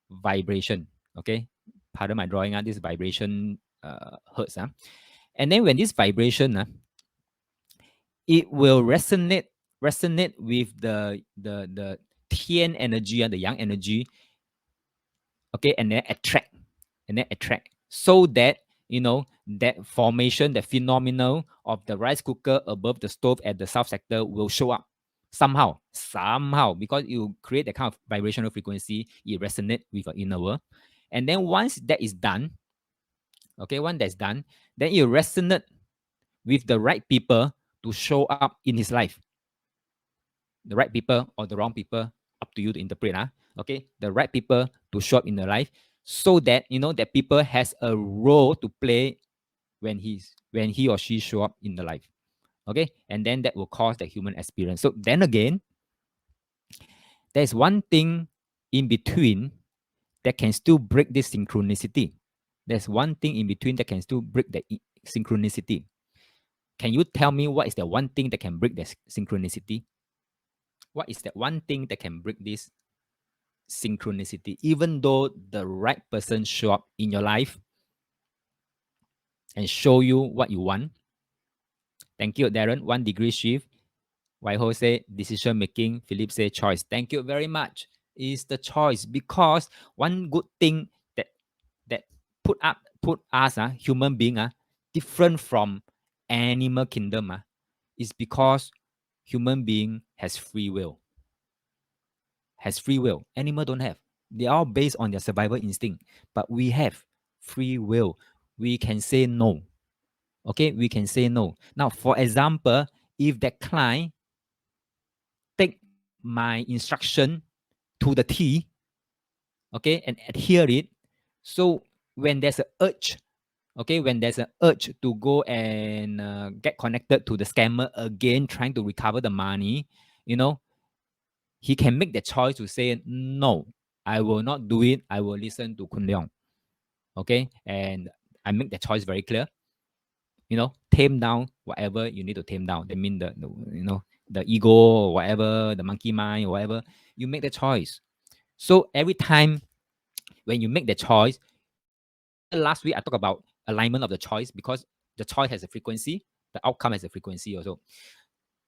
vibration. Okay, pardon my drawing. This vibration hertz. And then when this vibration, it will resonate with the Tian energy, the yang energy. Okay, and then attract, so that that formation, the phenomenon of the rice cooker above the stove at the south sector will show up somehow, because you create that kind of vibrational frequency, it resonates with your inner world. And then once that is done, once that's done, then it resonate with the right people to show up in his life. The right people or the wrong people, up to you to interpret. Okay, the right people to show up in the life, so that that people has a role to play when he or she show up in the life. Okay, and then that will cause the human experience. So then again, there's one thing in between that can still break this synchronicity. There's one thing in between that can still break the synchronicity. Can you tell me what is the one thing that can break the synchronicity? What is that one thing that can break this synchronicity, even though the right person show up in your life and show you what you want? Thank you, Darren. 1 degree shift. Waiho say decision making. Philip say choice. Thank you very much. Is the choice, because one good thing that put us human being different from animal kingdom is because human being has free will. Animal don't have. They are based on their survival instinct, but we have free will. We can say no. Okay, we can say no. Now, for example, if that client take my instruction to the T, okay, and adhere it, so when there's an urge, when there's an urge to go and get connected to the scammer again, trying to recover the money, he can make the choice to say, no, I will not do it. I will listen to Kun Leong. Okay. And I make the choice very clear. Tame down whatever you need to tame down. That means the ego or whatever, the monkey mind or whatever, you make the choice. So every time when you make the choice, remember last week I talked about alignment of the choice, because the choice has a frequency, the outcome has a frequency also.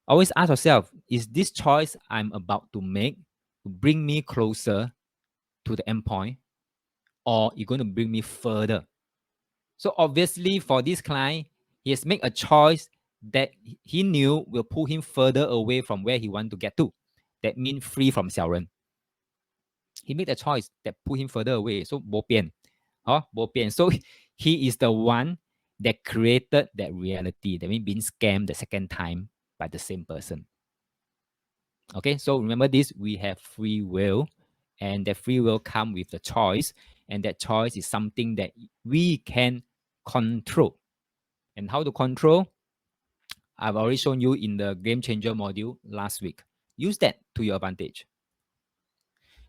Always ask yourself, is this choice I'm about to make to bring me closer to the endpoint, or you're going to bring me further? So obviously for this client, he has made a choice that he knew will pull him further away from where he want to get to. That means free from 小人. He made a choice that pull him further away. So 没变. Bo Pian. So he is the one that created that reality. That means being scammed the second time by the same person. Okay, so remember this, we have free will, and that free will come with the choice, and that choice is something that we can control. And how to control? I've already shown you in the game changer module last week. Use that to your advantage.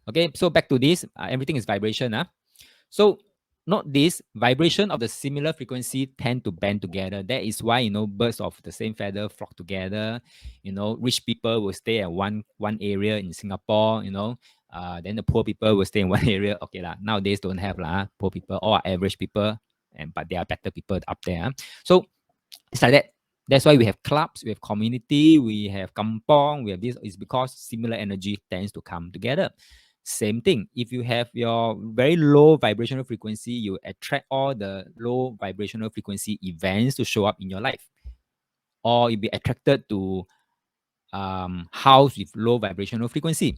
Okay, so back to this, everything is vibration. So note this, vibration of the similar frequency tend to band together. That is why, birds of the same feather flock together. Rich people will stay at one area in Singapore, then the poor people will stay in one area. Okay, nowadays don't have poor people, all are average people, but there are better people up there. So it's like that. That's why we have clubs, we have community, we have kampong, we have this. It's because similar energy tends to come together. Same thing. If you have your very low vibrational frequency, you attract all the low vibrational frequency events to show up in your life. Or you'll be attracted to house with low vibrational frequency.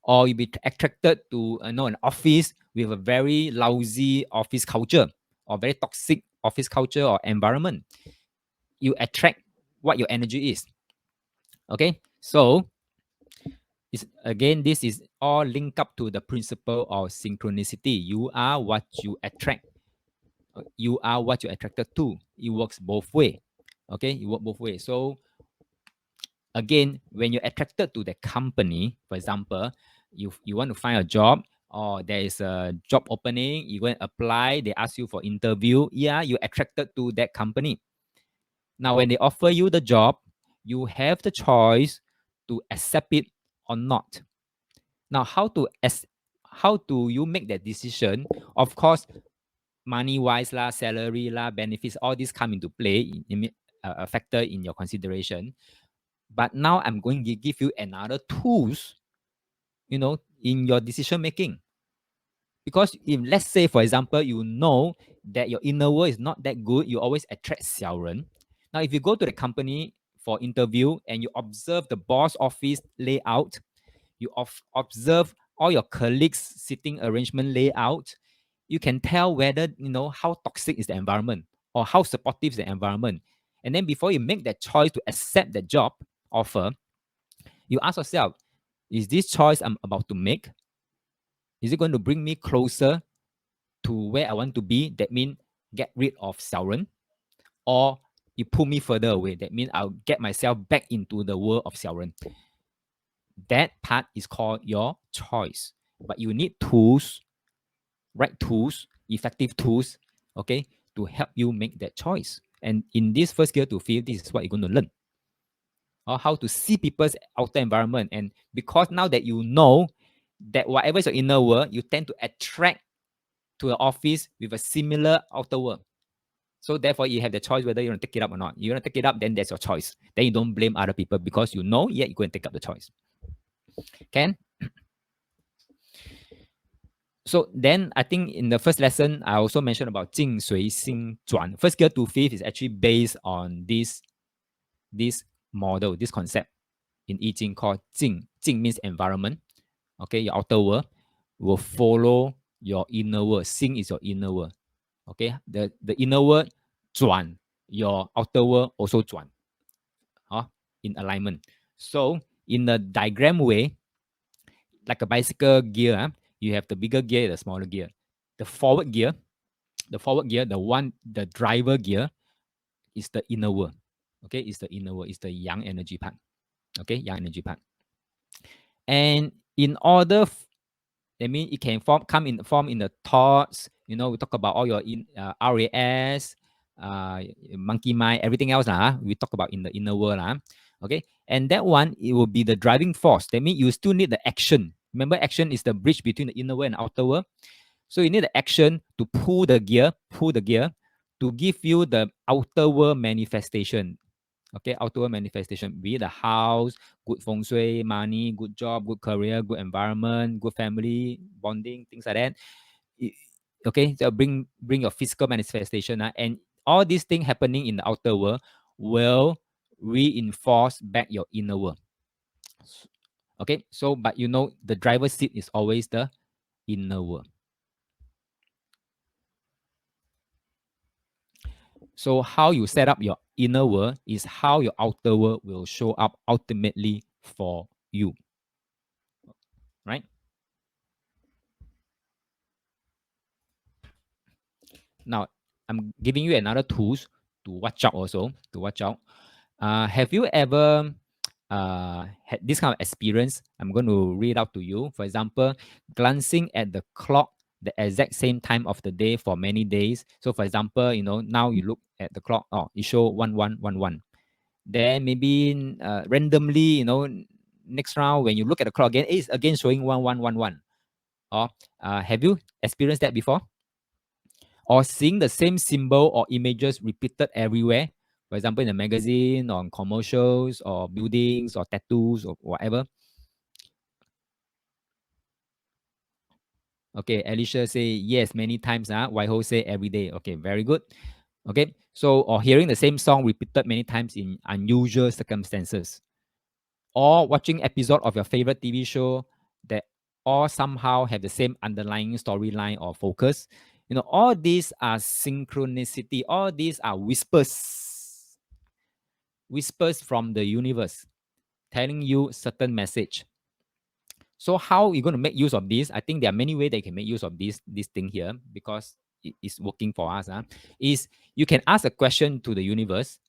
Or you'll be attracted to an office with a very lousy office culture, or very toxic office culture or environment. You attract what your energy is. Okay, so this is all linked up to the principle of synchronicity. You are what you attract. You are what you attracted to. It works both way. Okay, it works both ways. So again, when you're attracted to the company, for example, you want to find a job, or there is a job opening, you go and apply, they ask you for interview, yeah, you're attracted to that company. Now, when they offer you the job, you have the choice to accept it or not. Now, how do you make that decision? Of course, money wise lah, salary lah, benefits, all these come into play, a factor in your consideration. But now I'm going to give you another tools, in your decision making. Because if, let's say, for example, you know that your inner world is not that good, you always attract 小人. Now, if you go to the company for interview and you observe the boss office layout, you observe all your colleagues sitting arrangement layout, you can tell whether, how toxic is the environment or how supportive is the environment. And then before you make that choice to accept the job offer, you ask yourself, is this choice I'm about to make, is it going to bring me closer to where I want to be? That means get rid of 小人, or you pull me further away. That means I'll get myself back into the world of 小人. That part is called your choice. But you need tools, right tools, effective tools, okay, to help you make that choice. And in this first year to fifth, this is what you're going to learn. Or how to see people's outer environment. And because now that you know that whatever is your inner world, you tend to attract to the office with a similar outer world. So therefore, you have the choice whether you want to take it up or not. You want to take it up, then that's your choice. Then you don't blame other people because you know, yeah, you go and take up the choice. Can? So then I think in the first lesson, I also mentioned about 境随心转. First gear to fifth is actually based on this model, this concept in I Ching called 境. 境 means environment. Okay, your outer world will follow your inner world. 心 is your inner world. Okay, the inner world 转, your outer world also 转. In alignment. So in the diagram way, like a bicycle gear, you have the bigger gear, the smaller gear. The forward gear, the driver gear is the inner world. Okay, it's the inner world, it's the yang energy part. Okay, yang energy part. And in order, I mean, it can come in the thoughts. We talk about all your RAS, monkey mind, everything else. We talk about in the inner world. Okay, and that one, it will be the driving force. That means you still need the action. Remember, action is the bridge between the inner world and outer world. So you need the action to pull the gear to give you the outer world manifestation. Okay, outer world manifestation, be it the house, good feng shui, money, good job, good career, good environment, good family, bonding, things like that. Okay, so bring your physical manifestation, and all these things happening in the outer world will reinforce back your inner world. Okay, so but the driver's seat is always the inner world. So how you set up your inner world is how your outer world will show up ultimately for you. Right? Now, I'm giving you another tools to watch out also, have you ever had this kind of experience? I'm going to read out to you. For example, glancing at the clock the exact same time of the day for many days. So for example, now you look at the clock, it show 1111. Then maybe randomly, next round when you look at the clock again, it's again showing 1111. Or have you experienced that before? Or seeing the same symbol or images repeated everywhere, for example, in a magazine, on commercials, or buildings, or tattoos, or whatever. Okay, Alicia say yes many times. Waiho say every day. Okay, very good. Okay, so or hearing the same song repeated many times in unusual circumstances, or watching episode of your favorite TV show that all somehow have the same underlying storyline or focus. All these are synchronicity. All these are whispers from the universe telling you certain message. So how are you going to make use of this? I think there are many ways that you can make use of this thing here, because it is working for us. Is you can ask a question to the universe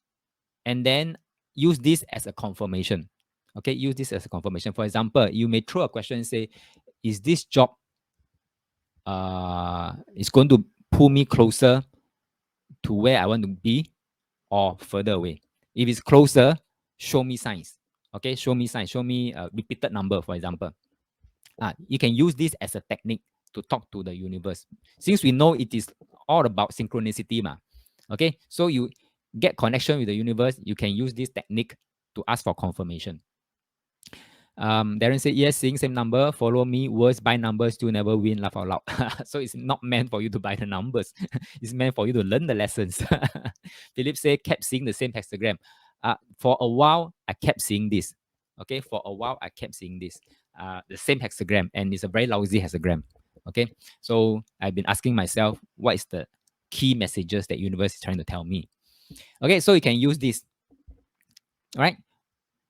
and then use this as a confirmation. Okay, use this as a confirmation. For example, you may throw a question and say, is this job it's going to pull me closer to where I want to be or further away. If it's closer, show me signs. Okay, show me signs. Show me a repeated number, for example. You can use this as a technique to talk to the universe. Since we know it is all about synchronicity, okay, so you get connection with the universe, you can use this technique to ask for confirmation. Darren said, yes, seeing same number, follow me, words by numbers, still never win, laugh out loud. So it's not meant for you to buy the numbers. It's meant for you to learn the lessons. Philip said, kept seeing the same hexagram. For a while, I kept seeing this. Okay, for a while, I kept seeing this. The same hexagram, and it's a very lousy hexagram. Okay, so I've been asking myself, what is the key messages that universe is trying to tell me? Okay, so you can use this. All right.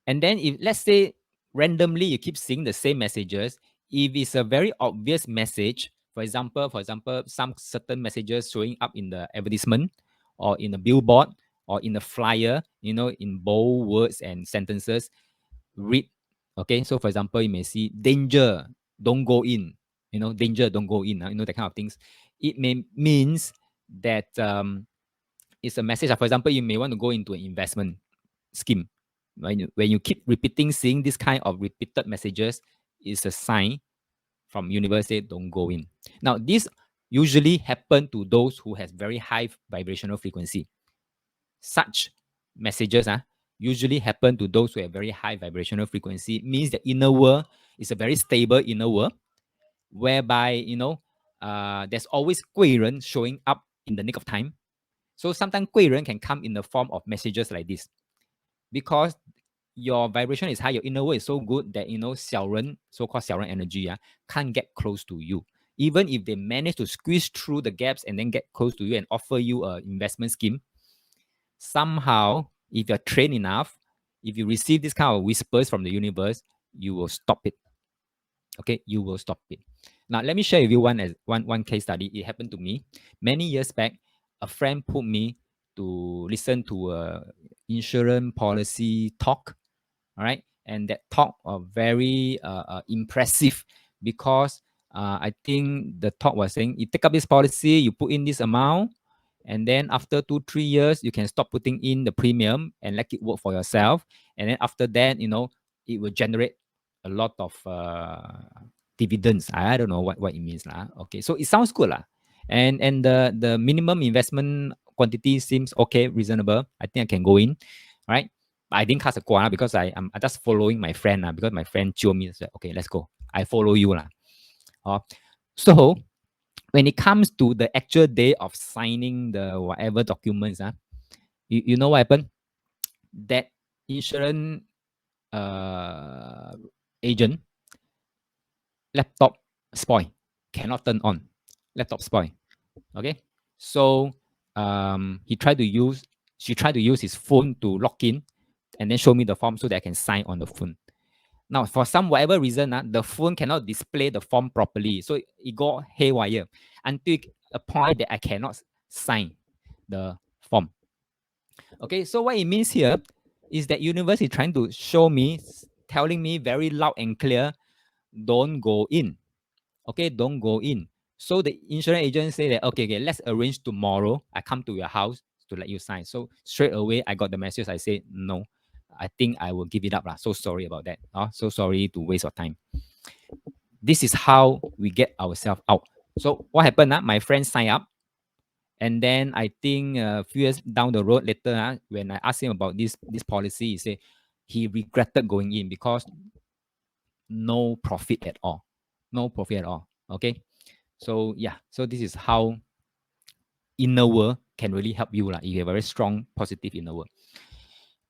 And then if let's say randomly you keep seeing the same messages, if it's a very obvious message, for example, some certain messages showing up in the advertisement or in a billboard or in a flyer, in bold words and sentences, read. Okay, so for example, you may see danger, don't go in. Danger, don't go in. That kind of things. It means that it's a message. For example, you may want to go into an investment scheme. When you keep repeating seeing this kind of repeated messages, is a sign from universe say don't go in. Now this usually happen to those who has very high vibrational frequency. Such messages usually happen to those who have very high vibrational frequency. Means the inner world is a very stable inner world, whereby there's always 贵人 showing up in the nick of time. So sometimes 贵人 can come in the form of messages like this, because your vibration is high, your inner world is so good that so-called 小人 energy can't get close to you. Even if they manage to squeeze through the gaps and then get close to you and offer you an investment scheme, somehow, if you're trained enough, if you receive this kind of whispers from the universe, you will stop it. Okay, you will stop it. Now, let me share with you one case study. It happened to me many years back. A friend put me to listen to a insurance policy talk. All right, and that talk very impressive, because I think the talk was saying, you take up this policy, you put in this amount, and then after 2-3 years you can stop putting in the premium and let it work for yourself, and then after that it will generate a lot of dividends. I don't know what it means Okay, so it sounds good and the minimum investment quantity seems okay, reasonable. I think I can go in, right? But I didn't cast a call because I'm just following my friend because my friend told me, said, okay, let's go, I follow you So when it comes to the actual day of signing the whatever documents you know what happened? That insurance agent laptop spoil, cannot turn on, laptop spoil. Okay, so she tried to use his phone to log in and then show me the form so that I can sign on the phone. Now, for some whatever reason, the phone cannot display the form properly, so it got haywire until a point that I cannot sign the form. Okay, so what it means here is that universe is trying to show me, telling me very loud and clear, don't go in. Okay, don't go in. So the insurance agent say that, okay, let's arrange tomorrow. I come to your house to let you sign. So straight away, I got the message. I say, no, I think I will give it up. So sorry about that. So sorry to waste your time. This is how we get ourselves out. So what happened? My friend signed up. And then I think a few years down the road later, when I asked him about this policy, he said he regretted going in because no profit at all. No profit at all. Okay. So yeah, so this is how inner world can really help you if you have a very strong positive inner world.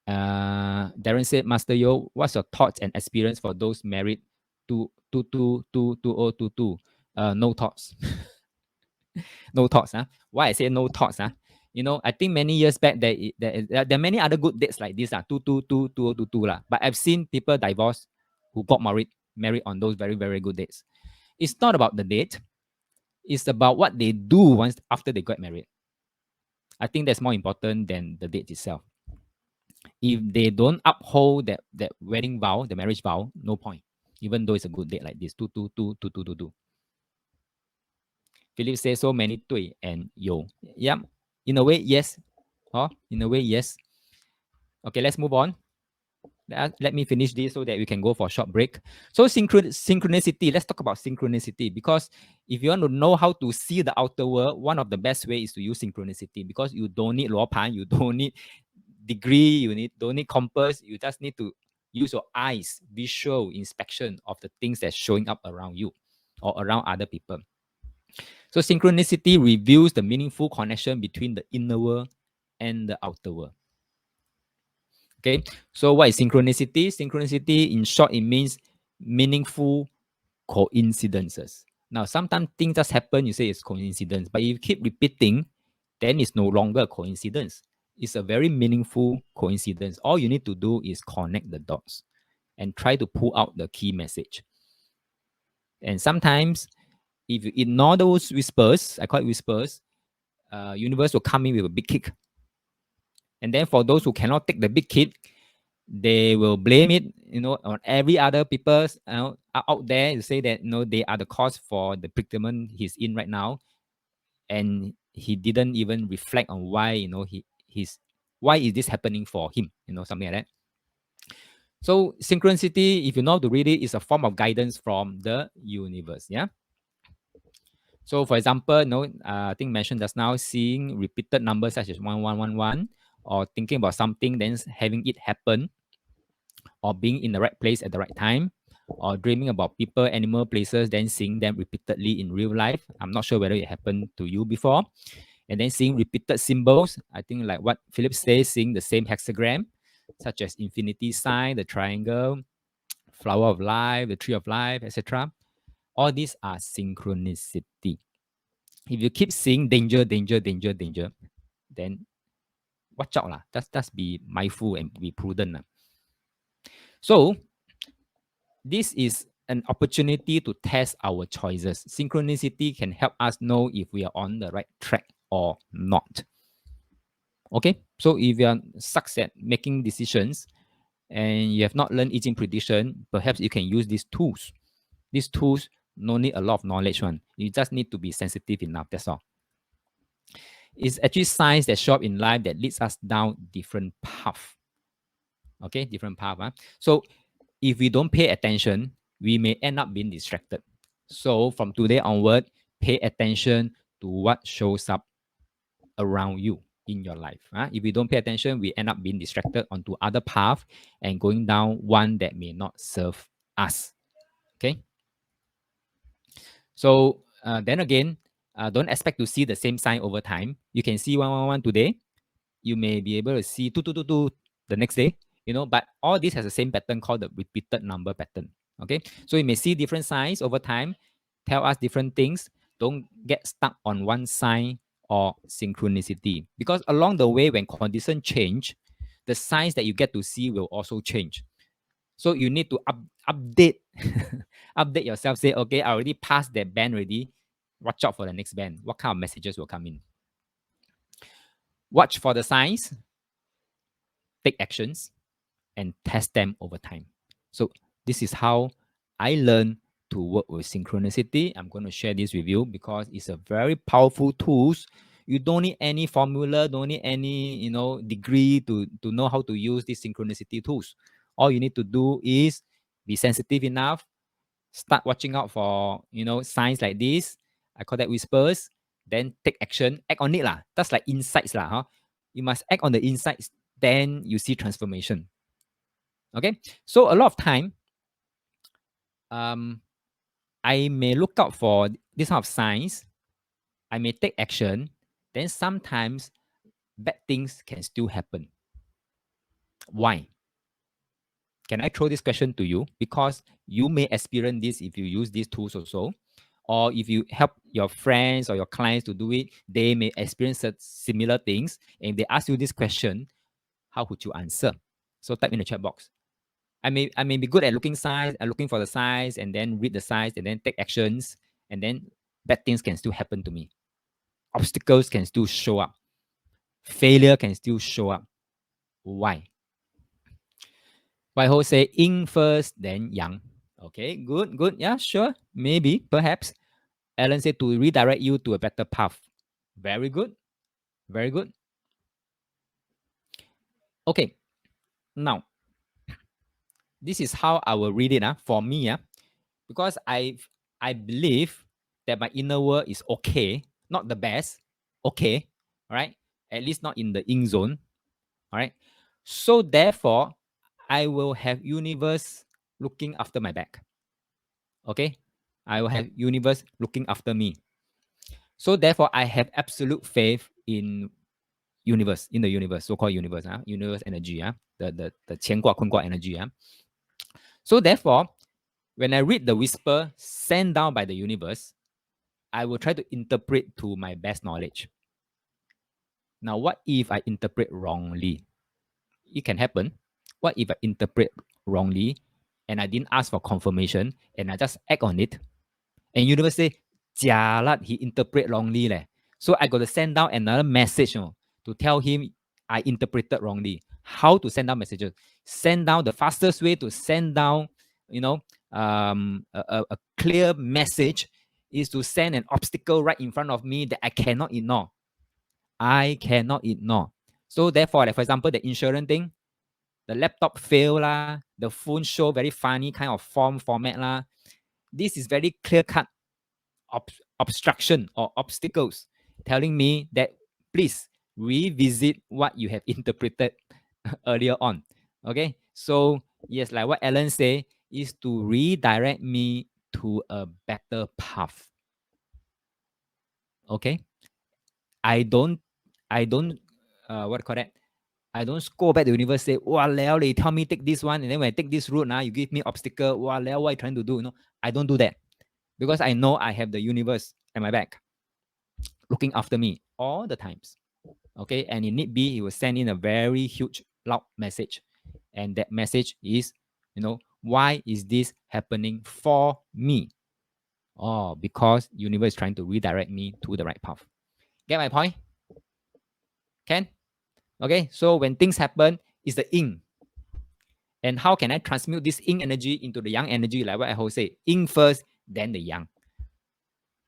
Darren said, Master Yo, what's your thoughts and experience for those married to 2022? No thoughts. No thoughts. Why I say no thoughts? I think many years back there are many other good dates like this 2022 but I've seen people divorce who got married on those very, very good dates. It's not about the date. It's about what they do once after they got married. I think that's more important than the date itself. If they don't uphold that wedding vow, the marriage vow, no point. Even though it's a good date like this, 222. Philip says so many 对 and 有. Yeah, in a way, yes. In a way, yes. Okay, let's move on. Let me finish this so that we can go for a short break. So synchronicity, let's talk about synchronicity, because if you want to know how to see the outer world, one of the best ways is to use synchronicity, because you don't need 罗盘, you don't need degree, don't need compass, you just need to use your eyes, visual inspection of the things that's showing up around you or around other people. So synchronicity reveals the meaningful connection between the inner world and the outer world. Okay, so what is synchronicity? Synchronicity, in short, it means meaningful coincidences. Now, sometimes things just happen, you say it's coincidence, but if you keep repeating, then it's no longer a coincidence. It's a very meaningful coincidence. All you need to do is connect the dots and try to pull out the key message. And sometimes, if you ignore those whispers, I call it whispers, universe will come in with a big kick. And then for those who cannot take the big kick, they will blame it, on every other people out there to say that they are the cause for the predicament he's in right now, and he didn't even reflect on why why is this happening for him, something like that. So synchronicity, if you know how to read it, is a form of guidance from the universe. Yeah. So for example, I think mentioned just now, seeing repeated numbers such as 1111, or thinking about something, then having it happen, or being in the right place at the right time, or dreaming about people, animal, places, then seeing them repeatedly in real life. I'm not sure whether it happened to you before. And then seeing repeated symbols, I think like what Philip says, seeing the same hexagram, such as infinity sign, the triangle, flower of life, the tree of life, etc. All these are synchronicity. If you keep seeing danger, danger, danger, danger, then watch out lah. Just be mindful and be prudent lah. So this is an opportunity to test our choices. Synchronicity can help us know if we are on the right track or not. Okay, so if you are sucks at making decisions and you have not learned I Ching prediction, perhaps you can use these tools. These tools no need a lot of knowledge one. You just need to be sensitive enough, that's all. It's actually signs that show up in life that leads us down different path. Okay, different path. So if we don't pay attention, we may end up being distracted. So from today onward, pay attention to what shows up around you in your life. If we don't pay attention, we end up being distracted onto other path and going down one that may not serve us. Okay. So then again, don't expect to see the same sign over time. You can see 111 today. You may be able to see 2222 the next day, but all this has the same pattern called the repeated number pattern. Okay. So you may see different signs over time, tell us different things. Don't get stuck on one sign or synchronicity, because along the way, when conditions change, the signs that you get to see will also change. So you need to update update yourself. Say, okay, I already passed that band already. Watch out for the next band. What kind of messages will come in? Watch for the signs, take actions, and test them over time. So this is how I learned to work with synchronicity. I'm going to share this with you because it's a very powerful tool. You don't need any formula, don't need any degree to know how to use these synchronicity tools. All you need to do is be sensitive enough, start watching out for signs like this. I call that whispers. Then take action, act on it lah. That's like insights lah. Huh? You must act on the insights. Then you see transformation. Okay, so a lot of time, I may look out for this kind of signs. I may take action. Then sometimes bad things can still happen. Why? Can I throw this question to you? Because you may experience this if you use these tools also. Or if you help your friends or your clients to do it, they may experience similar things. And if they ask you this question, how would you answer? So type in the chat box. I may be good at looking for the signs, and then read the signs, and then take actions, and then bad things can still happen to me. Obstacles can still show up. Failure can still show up. Why? Why Ho say yin first, then yang. Okay, good. Yeah, sure. Maybe, perhaps. Alan said to redirect you to a better path. Very good. Very good. Okay. Now, this is how I will read it for me. Because I believe that my inner world is okay, not the best, okay, all right, at least not in the yin zone, all right. So therefore, I will have universe looking after my back. Okay, I will have universe looking after me. So therefore, I have absolute faith in universe, in the universe, so-called universe, universe energy, the 乾卦坤卦 energy. So therefore, when I read the whisper sent down by the universe, I will try to interpret to my best knowledge. Now, what if I interpret wrongly? It can happen. What if I interpret wrongly and I didn't ask for confirmation and I just act on it? And universe say, jialat, he interpret wrongly leh. So I got to send down another message to tell him I interpreted wrongly. How to send down messages? Send down the fastest way to send down, a clear message is to send an obstacle right in front of me that I cannot ignore. I cannot ignore. So therefore, like for example, the insurance thing, the laptop fail lah, the phone show very funny kind of format lah. This is very clear cut obstruction or obstacles telling me that please revisit what you have interpreted earlier on. Okay, so yes, like what Alan say, is to redirect me to a better path. Okay, I don't what call that? I don't go back to the universe say, wow, they tell me take this one, and then when I take this route now, you give me obstacle. Wow, what are you trying to do? I don't do that because I know I have the universe at my back, looking after me all the times. Okay, and in need be, he will send in a very huge, loud message, and that message is, why is this happening for me? Oh, because universe is trying to redirect me to the right path. Get my point? Can? Okay, so when things happen, it's the yin. And how can I transmute this yin energy into the yang energy? Like what I always say, yin first, then the yang.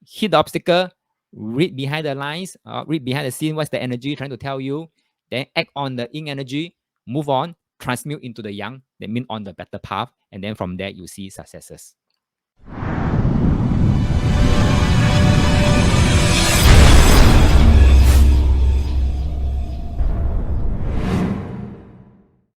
Hit the obstacle, read behind the lines, read behind the scene, what's the energy trying to tell you, then act on the yin energy, move on, transmute into the yang, that means on the better path, and then from there you see successes.